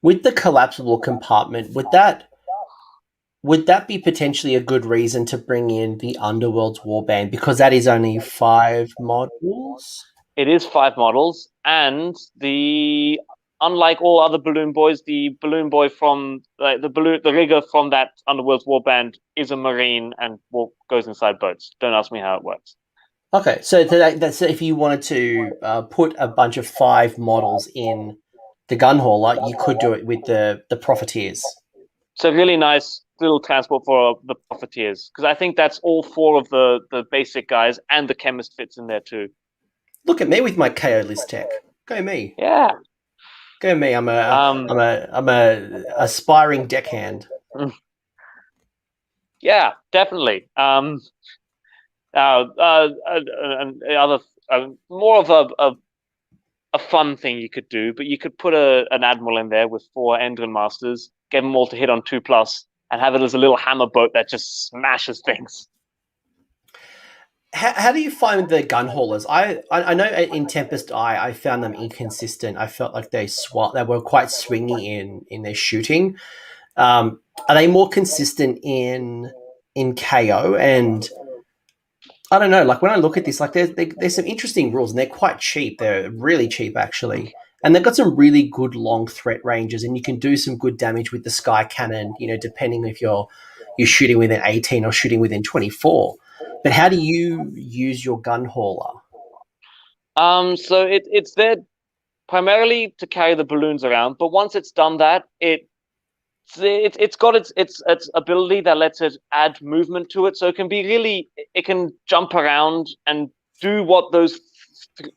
With the collapsible compartment, would that be potentially a good reason to bring in the Underworld's Warband, because that is only 5 models? It is 5 models, and unlike all other balloon boys, the balloon boy from the rigger from that Underworld's Warband is a marine and goes inside boats. Don't ask me how it works. Okay, so that's if you wanted to put a bunch of 5 models in the gun hauler, you could do it with the profiteers. So really nice little transport for the profiteers, because I think that's all 4 of the basic guys, and the chemist fits in there too. Look at me with my KO list tech. Go me. Yeah. Go me. I'm a aspiring deckhand. Yeah, definitely. More of a fun thing you could do, but you could put an admiral in there with 4 Endrin Masters, get them all to hit on 2+, and have it as a little hammer boat that just smashes things. How do you find the gun haulers? I know in Tempest I found them inconsistent. I felt like they were quite swingy in their shooting. Are they more consistent in KO? And I don't know. Like when I look at this, like there's some interesting rules, and they're quite cheap. They're really cheap actually, and they've got some really good long threat ranges, and you can do some good damage with the Sky Cannon. Depending if you're shooting within 18 or shooting within 24. But how do you use your gun hauler? So it's there primarily to carry the balloons around, but once it's done that, it's got its ability that lets it add movement to it, so it can jump around and do what those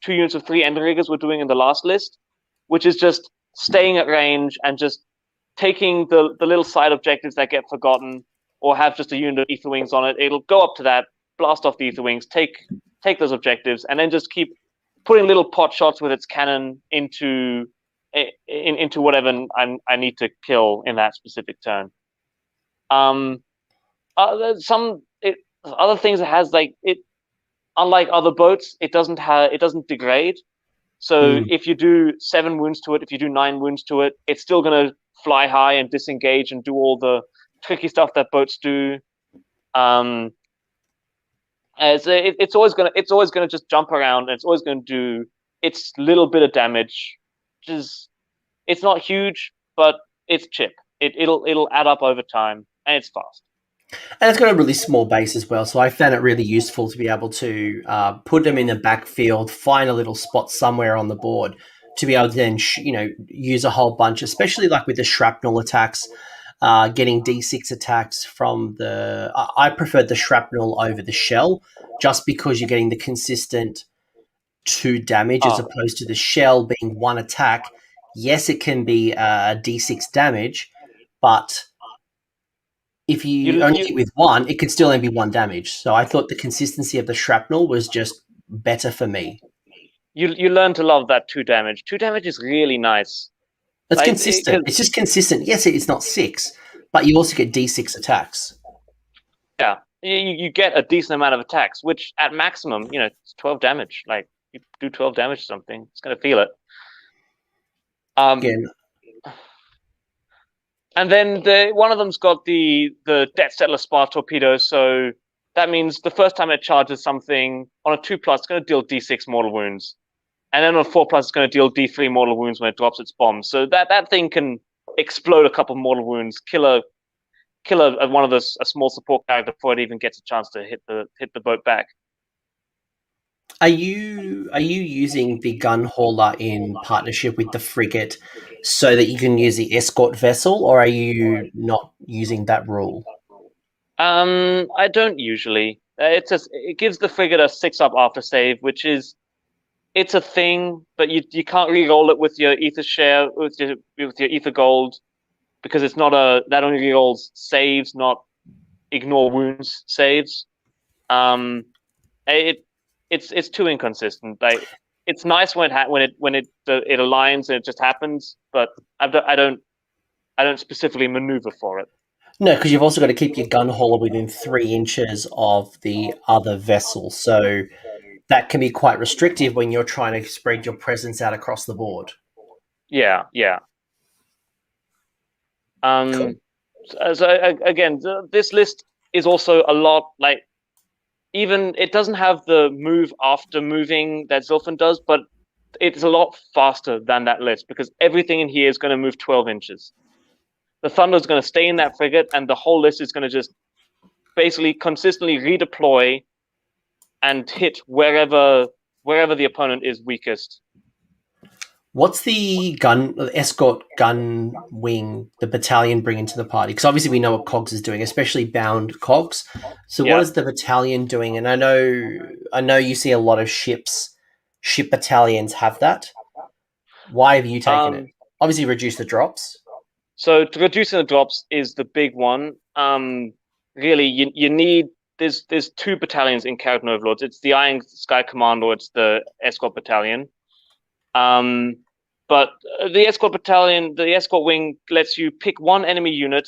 2 units of 3 Ender Riggers were doing in the last list, which is just staying at range and just taking the little side objectives that get forgotten, or have just a unit of Ether Wings on it. It'll go up to that, blast off the Ether Wings, take those objectives, and then just keep putting little pot shots with its cannon into whatever I need to kill in that specific turn. Other things it has, like it, unlike other boats, it doesn't degrade. So if you do 7 wounds to it, if you do 9 wounds to it, it's still going to fly high and disengage and do all the tricky stuff that boats do. It's always gonna just jump around, and it's always going to do its little bit of damage, which is, it's not huge, but it's chip. It'll add up over time, and it's fast. And it's got a really small base as well, so I found it really useful to be able to put them in the backfield, find a little spot somewhere on the board to be able to then use a whole bunch, especially like with the shrapnel attacks. Getting D6 attacks from I preferred the shrapnel over the shell, just because you're getting the consistent 2 damage as opposed to the shell being 1 attack. Yes, it can be D6 damage, but if you only hit with one, it could still only be 1 damage. So I thought the consistency of the shrapnel was just better for me. You learn to love that 2 damage. 2 damage is really nice. It's consistent. It's just consistent. Yes, it's not 6, but you also get D6 attacks. Yeah, you get a decent amount of attacks, which at maximum, it's 12 damage. Like, you do 12 damage to something, it's going to feel it. Again. And then one of them's got the Death Settler Spar torpedo, so that means the first time it charges something, on a 2+, it's going to deal D6 mortal wounds. And then on a 4+, it's going to deal D3 mortal wounds when it drops its bomb. So that thing can explode a couple mortal wounds, kill one of a small support character before it even gets a chance to hit the boat back. Are you using the gun hauler in partnership with the frigate so that you can use the escort vessel, or are you not using that rule? I don't usually. It gives the frigate a 6+ after save, which is it's a thing, but you can't re-roll it with your ether share with your ether gold, because it's not that only re-rolls saves, not ignore wounds saves. It's too inconsistent. Like, it's nice when it aligns and it just happens, but I don't specifically maneuver for it. No, because you've also got to keep your gun hauler within 3 inches of the other vessel, so that can be quite restrictive when you're trying to spread your presence out across the board. Yeah. Cool. So again, this list is also a lot like, even it doesn't have the move after moving that Zilfin does, but it's a lot faster than that list, because everything in here is going to move 12 inches. The Thunder is going to stay in that frigate, and the whole list is going to just basically consistently redeploy and hit wherever the opponent is weakest. What's the escort gun wing, the battalion bring into the party? Because obviously we know what Cogs is doing, especially bound Cogs. So what is the battalion doing? And I know you see a lot of ship battalions have that. Why have you taken it? Obviously reduce the drops. So to reducing the drops is the big one. Really, you need there's 2 battalions in Kharadron Overlords. It's the Iron Sky Command, or it's the escort battalion. But the escort battalion, the escort wing, lets you pick 1 enemy unit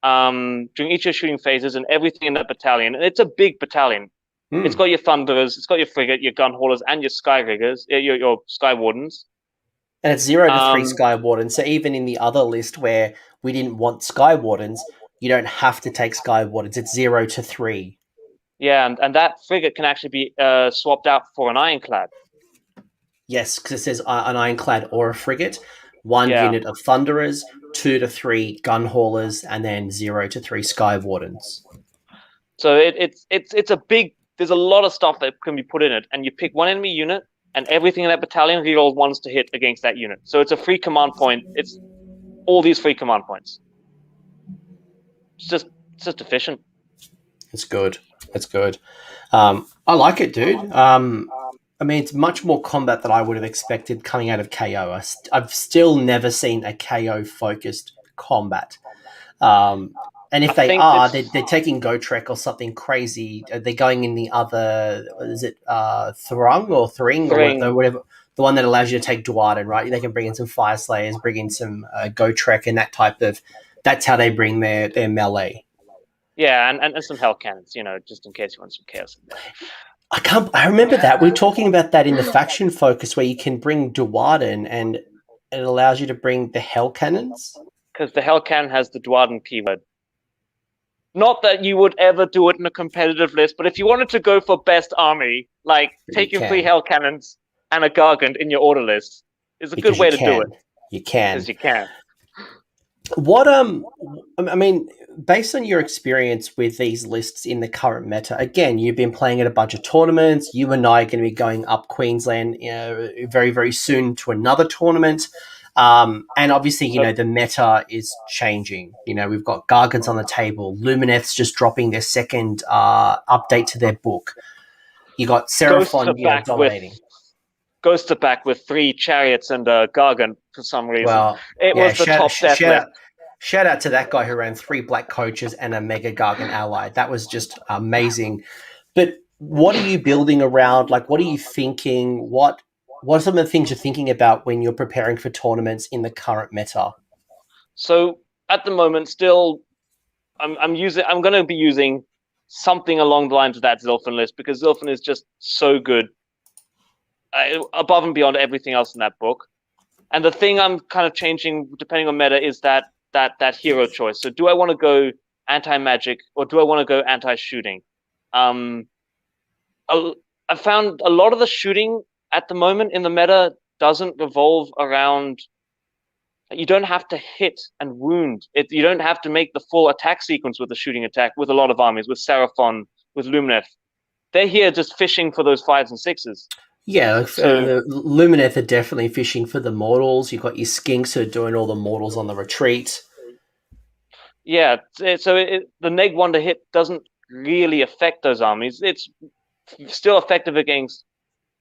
during each of your shooting phases, and everything in that battalion. And it's a big battalion. It's got your Thunderers, it's got your frigate, your gun haulers, and your Sky Riggers, your Sky Wardens. And it's 0 to 3 Sky Wardens. So even in the other list where we didn't want Sky Wardens, you don't have to take Sky Wardens. It's 0 to 3. Yeah, and that frigate can actually be swapped out for an Ironclad. Yes, because it says an Ironclad or a frigate, 1 unit of Thunderers, 2 to 3 gun haulers, and then 0 to 3 Sky Wardens. So it's a big. There's a lot of stuff that can be put in it, and you pick 1 enemy unit, and everything in that battalion rerolls 1s to hit against that unit. So it's a free command point. It's all these free command points. It's just efficient. It's good. It's good. I like it, dude. I mean, it's much more combat than I would have expected coming out of KO. I've still never seen a KO-focused combat. And if they're taking Gotrek or something crazy. They're going in the other, is it Thrung or Thring? Or whatever, the one that allows you to take Dwarden, right? They can bring in some Fire Slayers, bring in some Gotrek and that type of, that's how they bring their melee. Yeah, and some Hell Cannons, just in case you want some chaos in there. I remember that. We were talking about that in the faction focus where you can bring Dwarden and it allows you to bring the Hell Cannons. Because the Hell Cannon has the Dwarden keyword. Not that you would ever do it in a competitive list, but if you wanted to go for best army, take your 3 Hell Cannons and a Gargant in your order list is a good way to do it. You can. Because you can. What I mean, based on your experience with these lists in the current meta, again, you've been playing at a bunch of tournaments. You and I are going to be going up Queensland, very, very soon to another tournament. And obviously, the meta is changing. We've got Gargants on the table. Lumineth's just dropping their second update to their book. You got Seraphon dominating. Ghosts are back with 3 chariots and a Gargant for some reason. Well, it was the top death list. Shout out to that guy who ran 3 black coaches and a Mega Gargan ally. That was just amazing. But what are you building around? Like, what are you thinking? What are some of the things you're thinking about when you're preparing for tournaments in the current meta? So at the moment, still, I'm going to be using something along the lines of that Zilfin list, because Zilfin is just so good, above and beyond everything else in that book. And the thing I'm kind of changing depending on meta is that hero choice. So do I want to go anti-magic or do I want to go anti-shooting? I found a lot of the shooting at the moment in the meta doesn't revolve around. You don't have to hit and wound. You don't have to make the full attack sequence with the shooting attack with a lot of armies, with Seraphon, with Lumineth. They're here just fishing for those 5s and 6s. Yeah, so Lumineth are definitely fishing for the mortals. You've got your skinks who are doing all the mortals on the retreat. Yeah, so the neg 1 to hit doesn't really affect those armies. It's still effective against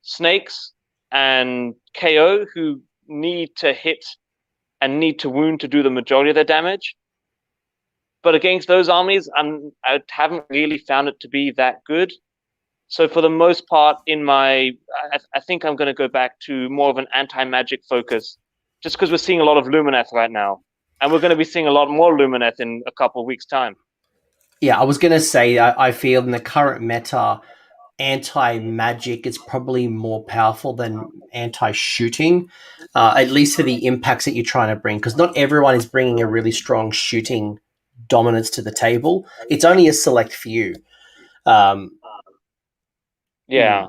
snakes and KO, who need to hit and need to wound to do the majority of their damage. But against those armies, I haven't really found it to be that good. So for the most part, I think I'm going to go back to more of an anti-magic focus, just because we're seeing a lot of Lumineth right now. And we're going to be seeing a lot more Lumineth in a couple of weeks' time. Yeah, I was going to say, I feel in the current meta, anti-magic is probably more powerful than anti-shooting, at least for the impacts that you're trying to bring, because not everyone is bringing a really strong shooting dominance to the table. It's only a select few. Yeah.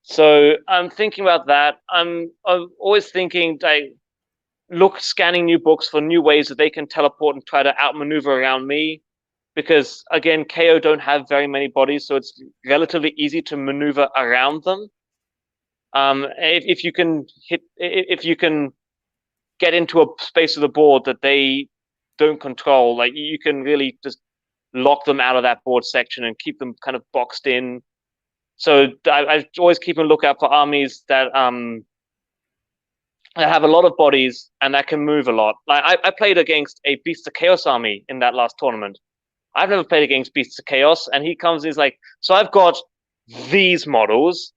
So I'm thinking about that. I'm always thinking, scanning new books for new ways that they can teleport and try to outmaneuver around me. Because again, KO don't have very many bodies, so it's relatively easy to maneuver around them. If you can get into a space of the board that they don't control, like you can really just lock them out of that board section and keep them kind of boxed in. So I always keep a lookout for armies that have a lot of bodies and that can move a lot. Like I played against a Beasts of Chaos army in that last tournament. I've never played against Beasts of Chaos, and he comes and he's like, so I've got these models,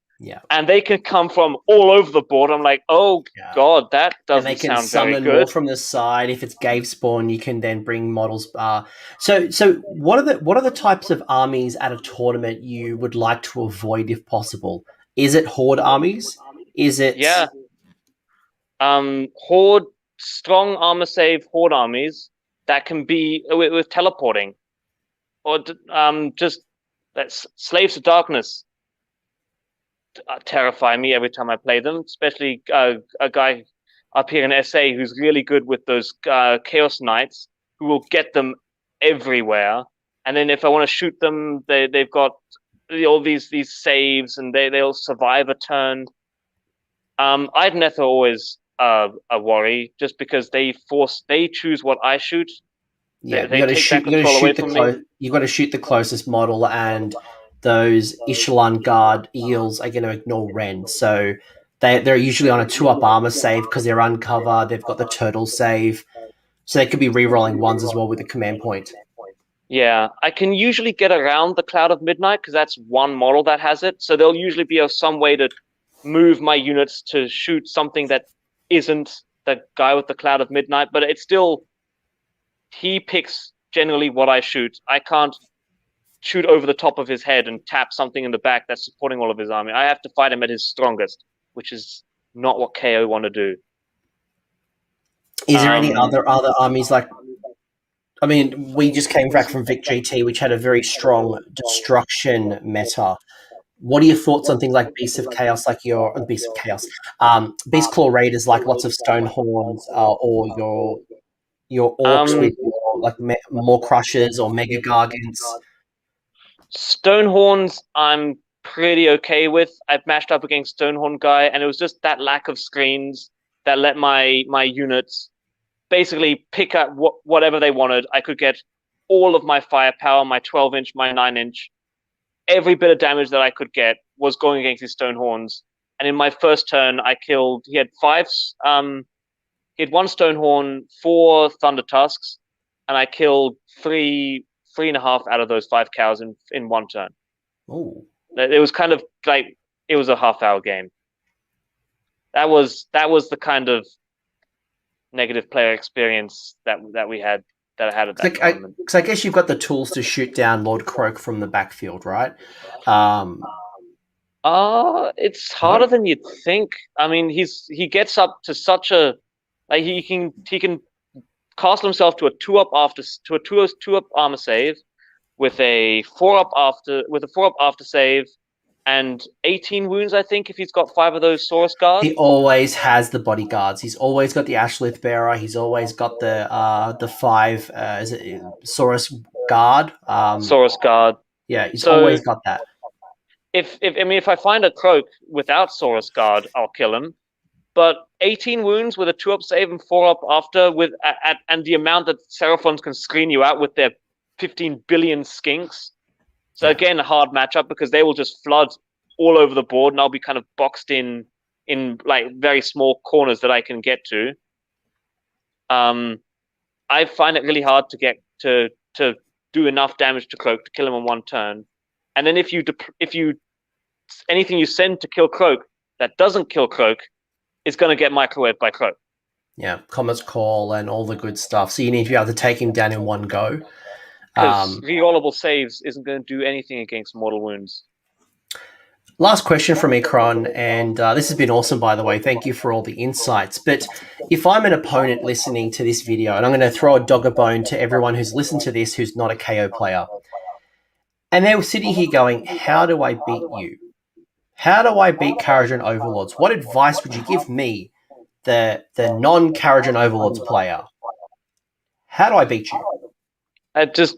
and they can come from all over the board. I'm like, oh god, that doesn't sound very good. And they can summon more from the side. If it's Gave Spawn, you can then bring models. So what are the types of armies at a tournament you would like to avoid if possible? Is it horde armies? Is it horde, strong armor save horde armies that can be with teleporting? Or just that's Slaves of Darkness terrify me every time I play them, especially a guy up here in SA who's really good with those Chaos Knights, who will get them everywhere. And then if I want to shoot them, they've got all these saves, and they'll survive a turn. Idoneth are always a worry, just because they choose what I shoot. Yeah, you got to shoot the closest model, and those Echelon Guard eels are going to ignore Ren. So they're usually on a 2-up armor save because they're uncover. They've got the turtle save, so they could be re-rolling 1s as well with a command point. Yeah, I can usually get around the Cloud of Midnight because that's one model that has it. So there'll usually be some way to move my units to shoot something that isn't the guy with the Cloud of Midnight, but it's still, he picks generally what I shoot. I can't shoot over the top of his head and tap something in the back that's supporting all of his army. I have to fight him at his strongest, which is not what KO want to do. Is there any other armies like? I mean, we just came back from Vic GT, which had a very strong destruction meta. What are your thoughts on things like Beasts of Chaos, like Beast Beast Claw Raiders, like lots of Stonehorns, or your orcs with more crushers or mega gargants? Stonehorns, I'm pretty okay with. I've matched up against Stonehorn guy, and it was just that lack of screens that let my units basically pick up whatever they wanted. I could get all of my firepower, my 12-inch, my 9-inch. Every bit of damage that I could get was going against his Stonehorns. And in my first turn, he had 5 he had 1 Stonehorn, 4 Thunder Tusks, and I killed 3.5 out of those 5 cows in 1 turn. Oh, It was kind of like it was a half-hour game. That was the kind of negative player experience that we had that I had at that tournament. Because I guess you've got the tools to shoot down Lord Croak from the backfield, right? It's harder than you'd think. I mean, he gets up to such a like he can castle himself to a 2-up armor save with a 4-up after save and 18 wounds, I think, if he's got 5 of those Saurus guards. He always has the bodyguards. He's always got the Ashlith bearer. He's always got the 5 is it Saurus guard? Saurus guard. Yeah, he's always got that. If I find a Croak without Saurus guard, I'll kill him. But 18 wounds with a 2-up save and 4-up after and the amount that Seraphons can screen you out with their 15 billion skinks. So again, a hard matchup because they will just flood all over the board, and I'll be kind of boxed in like very small corners that I can get to. I find it really hard to get to do enough damage to Croak to kill him in 1 turn. And then if you anything you send to kill Croak that doesn't kill Croak is going to get microwaved by Croak. Yeah, Comet's Call and all the good stuff. So you need to be able to take him down in 1 go. Because rerollable saves isn't going to do anything against mortal wounds. Last question from me, Krohn, and this has been awesome, by the way. Thank you for all the insights. But if I'm an opponent listening to this video, and I'm going to throw a dog a bone to everyone who's listened to this who's not a KO player, and they're sitting here going, how do I beat you? How do I beat Kharadron Overlords? What advice would you give me, the non-Kharadron Overlords player? How do I beat you? Just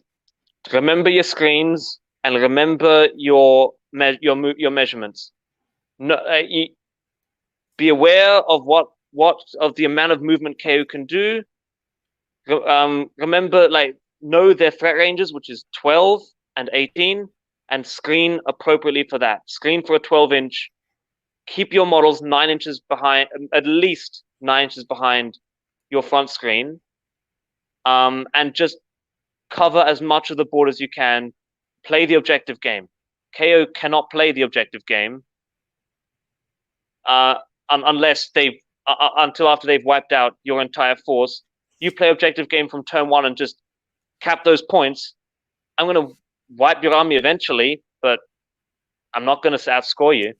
remember your screens and remember your measurements. No, be aware of what of the amount of movement KO can do. Remember, know their threat ranges, which is 12 and 18, and screen appropriately for that. Screen for a 12-inch. Keep your models 9 inches behind, at least 9 inches behind your front screen, and just cover as much of the board as you can. Play the objective game. KO cannot play the objective game unless until after they've wiped out your entire force. You play objective game from turn 1 and just cap those points. I'm going to wipe your army eventually, but I'm not going to outscore you.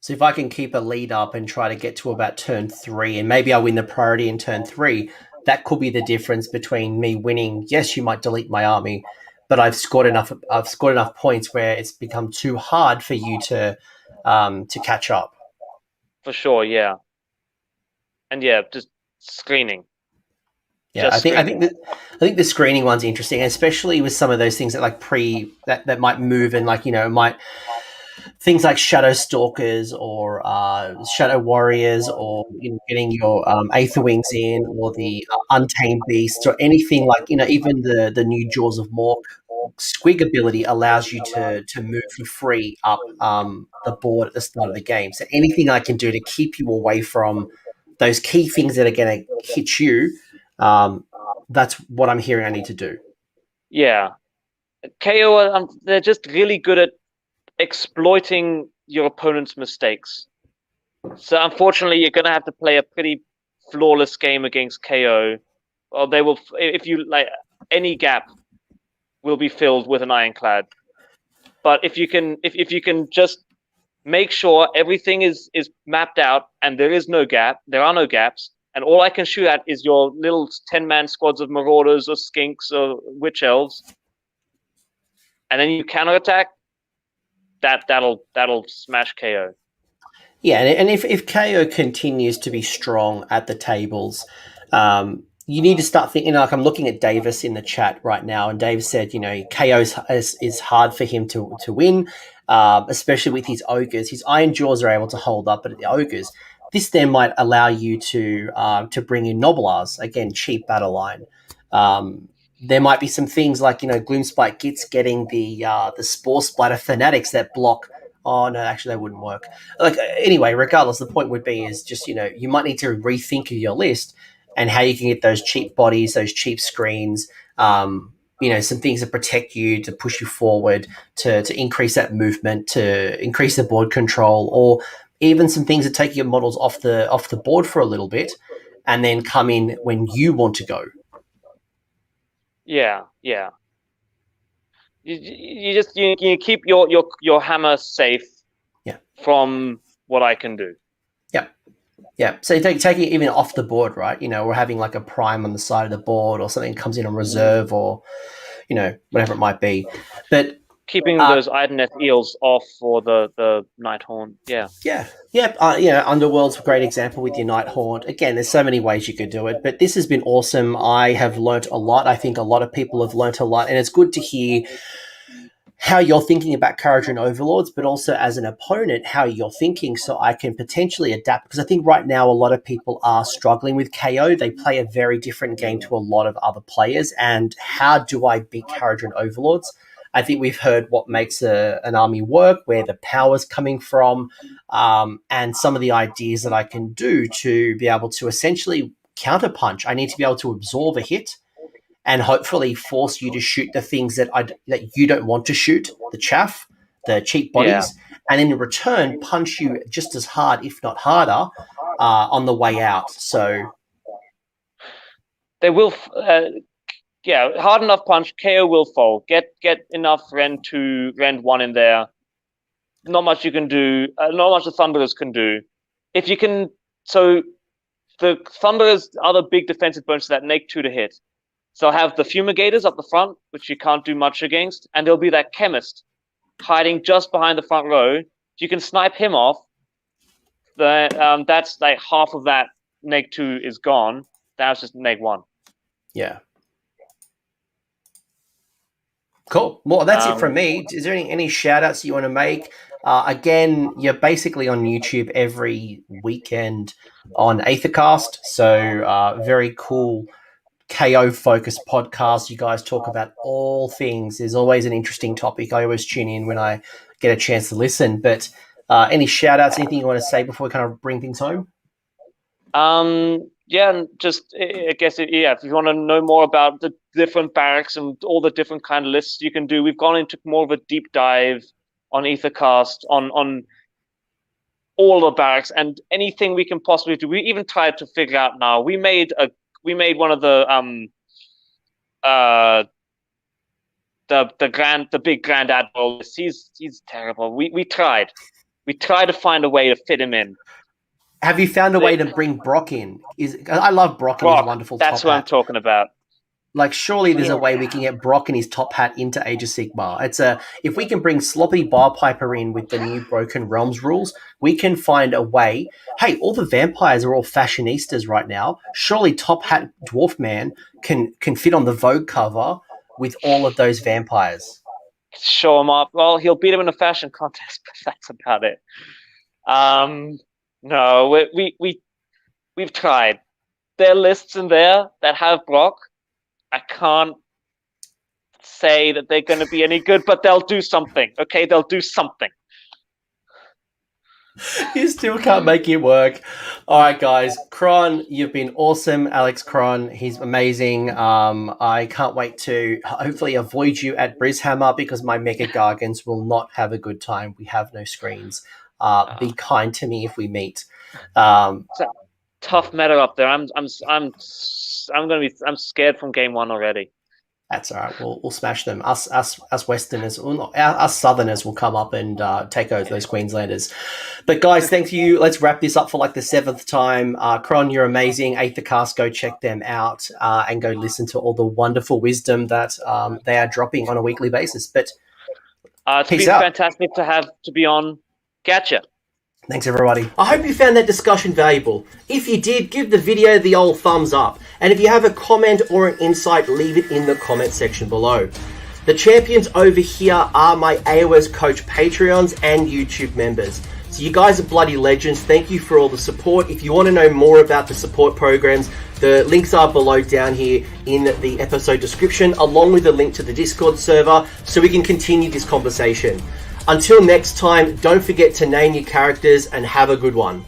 So if I can keep a lead up and try to get to about turn 3, and maybe I win the priority in turn 3, that could be the difference between me winning. Yes, you might delete my army, but I've scored enough points where it's become too hard for you to catch up. For sure, yeah. And yeah, just screening. Yeah, I think the screening one's interesting, especially with some of those things that that might move and might things like Shadow Stalkers or Shadow Warriors, or getting your Aether Wings in, or the Untamed Beasts, or anything even the new Jaws of Mork Squig ability allows you to move for free up the board at the start of the game. So anything I can do to keep you away from those key things that are going to hit you, that's what I'm hearing I need to do. Yeah. KO, they're just really good at exploiting your opponent's mistakes. So unfortunately, you're going to have to play a pretty flawless game against KO, or they will, if you any gap will be filled with an ironclad. But if you can just make sure everything is mapped out and there are no gaps, and all I can shoot at is your little 10-man squads of marauders or skinks or witch elves, and then you counterattack, that'll smash KO. Yeah, and if KO continues to be strong at the tables, you need to start thinking. I'm looking at Davis in the chat right now, and Dave said, KO is hard for him to win, especially with his ogres. His Iron Jaws are able to hold up, but the ogres, this then might allow you to bring in Noblars, again, cheap battle line. There might be some things like Gloomspite Gits getting the Spore Splatter Fanatics that block. Oh no, actually that wouldn't work. Anyway, regardless, the point would be is just you might need to rethink your list and how you can get those cheap bodies, those cheap screens, some things that protect you, to push you forward, to increase that movement, to increase the board control, or even some things that take your models off the board for a little bit and then come in when you want to go. Yeah. You keep your hammer safe from what I can do. Yeah, so taking it even off the board, right? We're having like a prime on the side of the board, or something comes in on reserve, or whatever it might be. But keeping those Ideneth eels off for the Nighthaunt. Underworld's a great example with your Nighthaunt. Again, there's so many ways you could do it, but this has been awesome. I have learnt a lot. I think a lot of people have learnt a lot, and it's good to hear how you're thinking about Kharadron Overlords, but also as an opponent, how you're thinking, so I can potentially adapt. Because I think right now a lot of people are struggling with KO. They play a very different game to a lot of other players. And how do I beat Kharadron Overlords? I think we've heard what makes an army work, where the power's coming from, and some of the ideas that I can do to be able to essentially counterpunch. I need to be able to absorb a hit and hopefully force you to shoot the things that you don't want to shoot, the chaff, the cheap bodies, and in return punch you just as hard, if not harder, on the way out. So they will, hard enough punch, KO will fall. Get enough Rend 2, Rend 1 in there. Not much you can do. Not much the Thunderers can do. If you can, so the Thunderers are the big defensive bonuses that make 2 to hit. So I'll have the Fumigators up the front, which you can't do much against, and there'll be that Chemist hiding just behind the front row. If you can snipe him off, that's like half of that neg 2 is gone. That's just neg 1. Yeah. Cool. Well, that's it from me. Is there any shout-outs you want to make? Again, you're basically on YouTube every weekend on Aethercast, so very cool KO-focused podcast. You guys talk about all things. There's always an interesting topic. I always tune in when I get a chance to listen. But any shout-outs, anything you want to say before we kind of bring things home? Just I guess if you want to know more about the different barracks and all the different kind of lists you can do, we've gone into more of a deep dive on Aethercast on all the barracks and anything we can possibly do. We even tried to figure out now. We made one of the big Grand Admiral. He's terrible. We tried to find a way to fit him in. Have you found a way to bring Brock in? I love Brock and his wonderful top hat. That's what I'm talking about. Like, surely there's a way we can get Brock and his top hat into Age of Sigmar. If we can bring Sloppy Barpiper in with the new Broken Realms rules, we can find a way. Hey, all the vampires are all fashionistas right now. Surely Top Hat Dwarf Man can fit on the Vogue cover with all of those vampires. Show him up. Well, he'll beat him in a fashion contest, but that's about it. No, we've tried. There are lists in there that have Brock. I can't say that they're going to be any good, but they'll do something. Okay, they'll do something. You still can't make it work. All right, guys. Krohn, you've been awesome. Alex Krohn, he's amazing. I can't wait to hopefully avoid you at Brishammer because my Mega Gargants will not have a good time. We have no screens. Be kind to me if we meet. It's a tough meta up there. I'm scared from game 1 already. That's all right. We'll smash them. Us Westerners, us Southerners will come up and take over those Queenslanders. But guys, thank you. Let's wrap this up for like the 7th time. Krohn, you're amazing. Aethercast, go check them out and go listen to all the wonderful wisdom that they are dropping on a weekly basis. But it's been fantastic to be on. Gotcha. Thanks, everybody. I hope you found that discussion valuable. If you did, give the video the old thumbs up. And if you have a comment or an insight, leave it in the comment section below. The champions over here are my AOS Coach Patreons and YouTube members. So you guys are bloody legends. Thank you for all the support. If you want to know more about the support programs, the links are below down here in the episode description, along with a link to the Discord server so we can continue this conversation. Until next time, don't forget to name your characters and have a good one.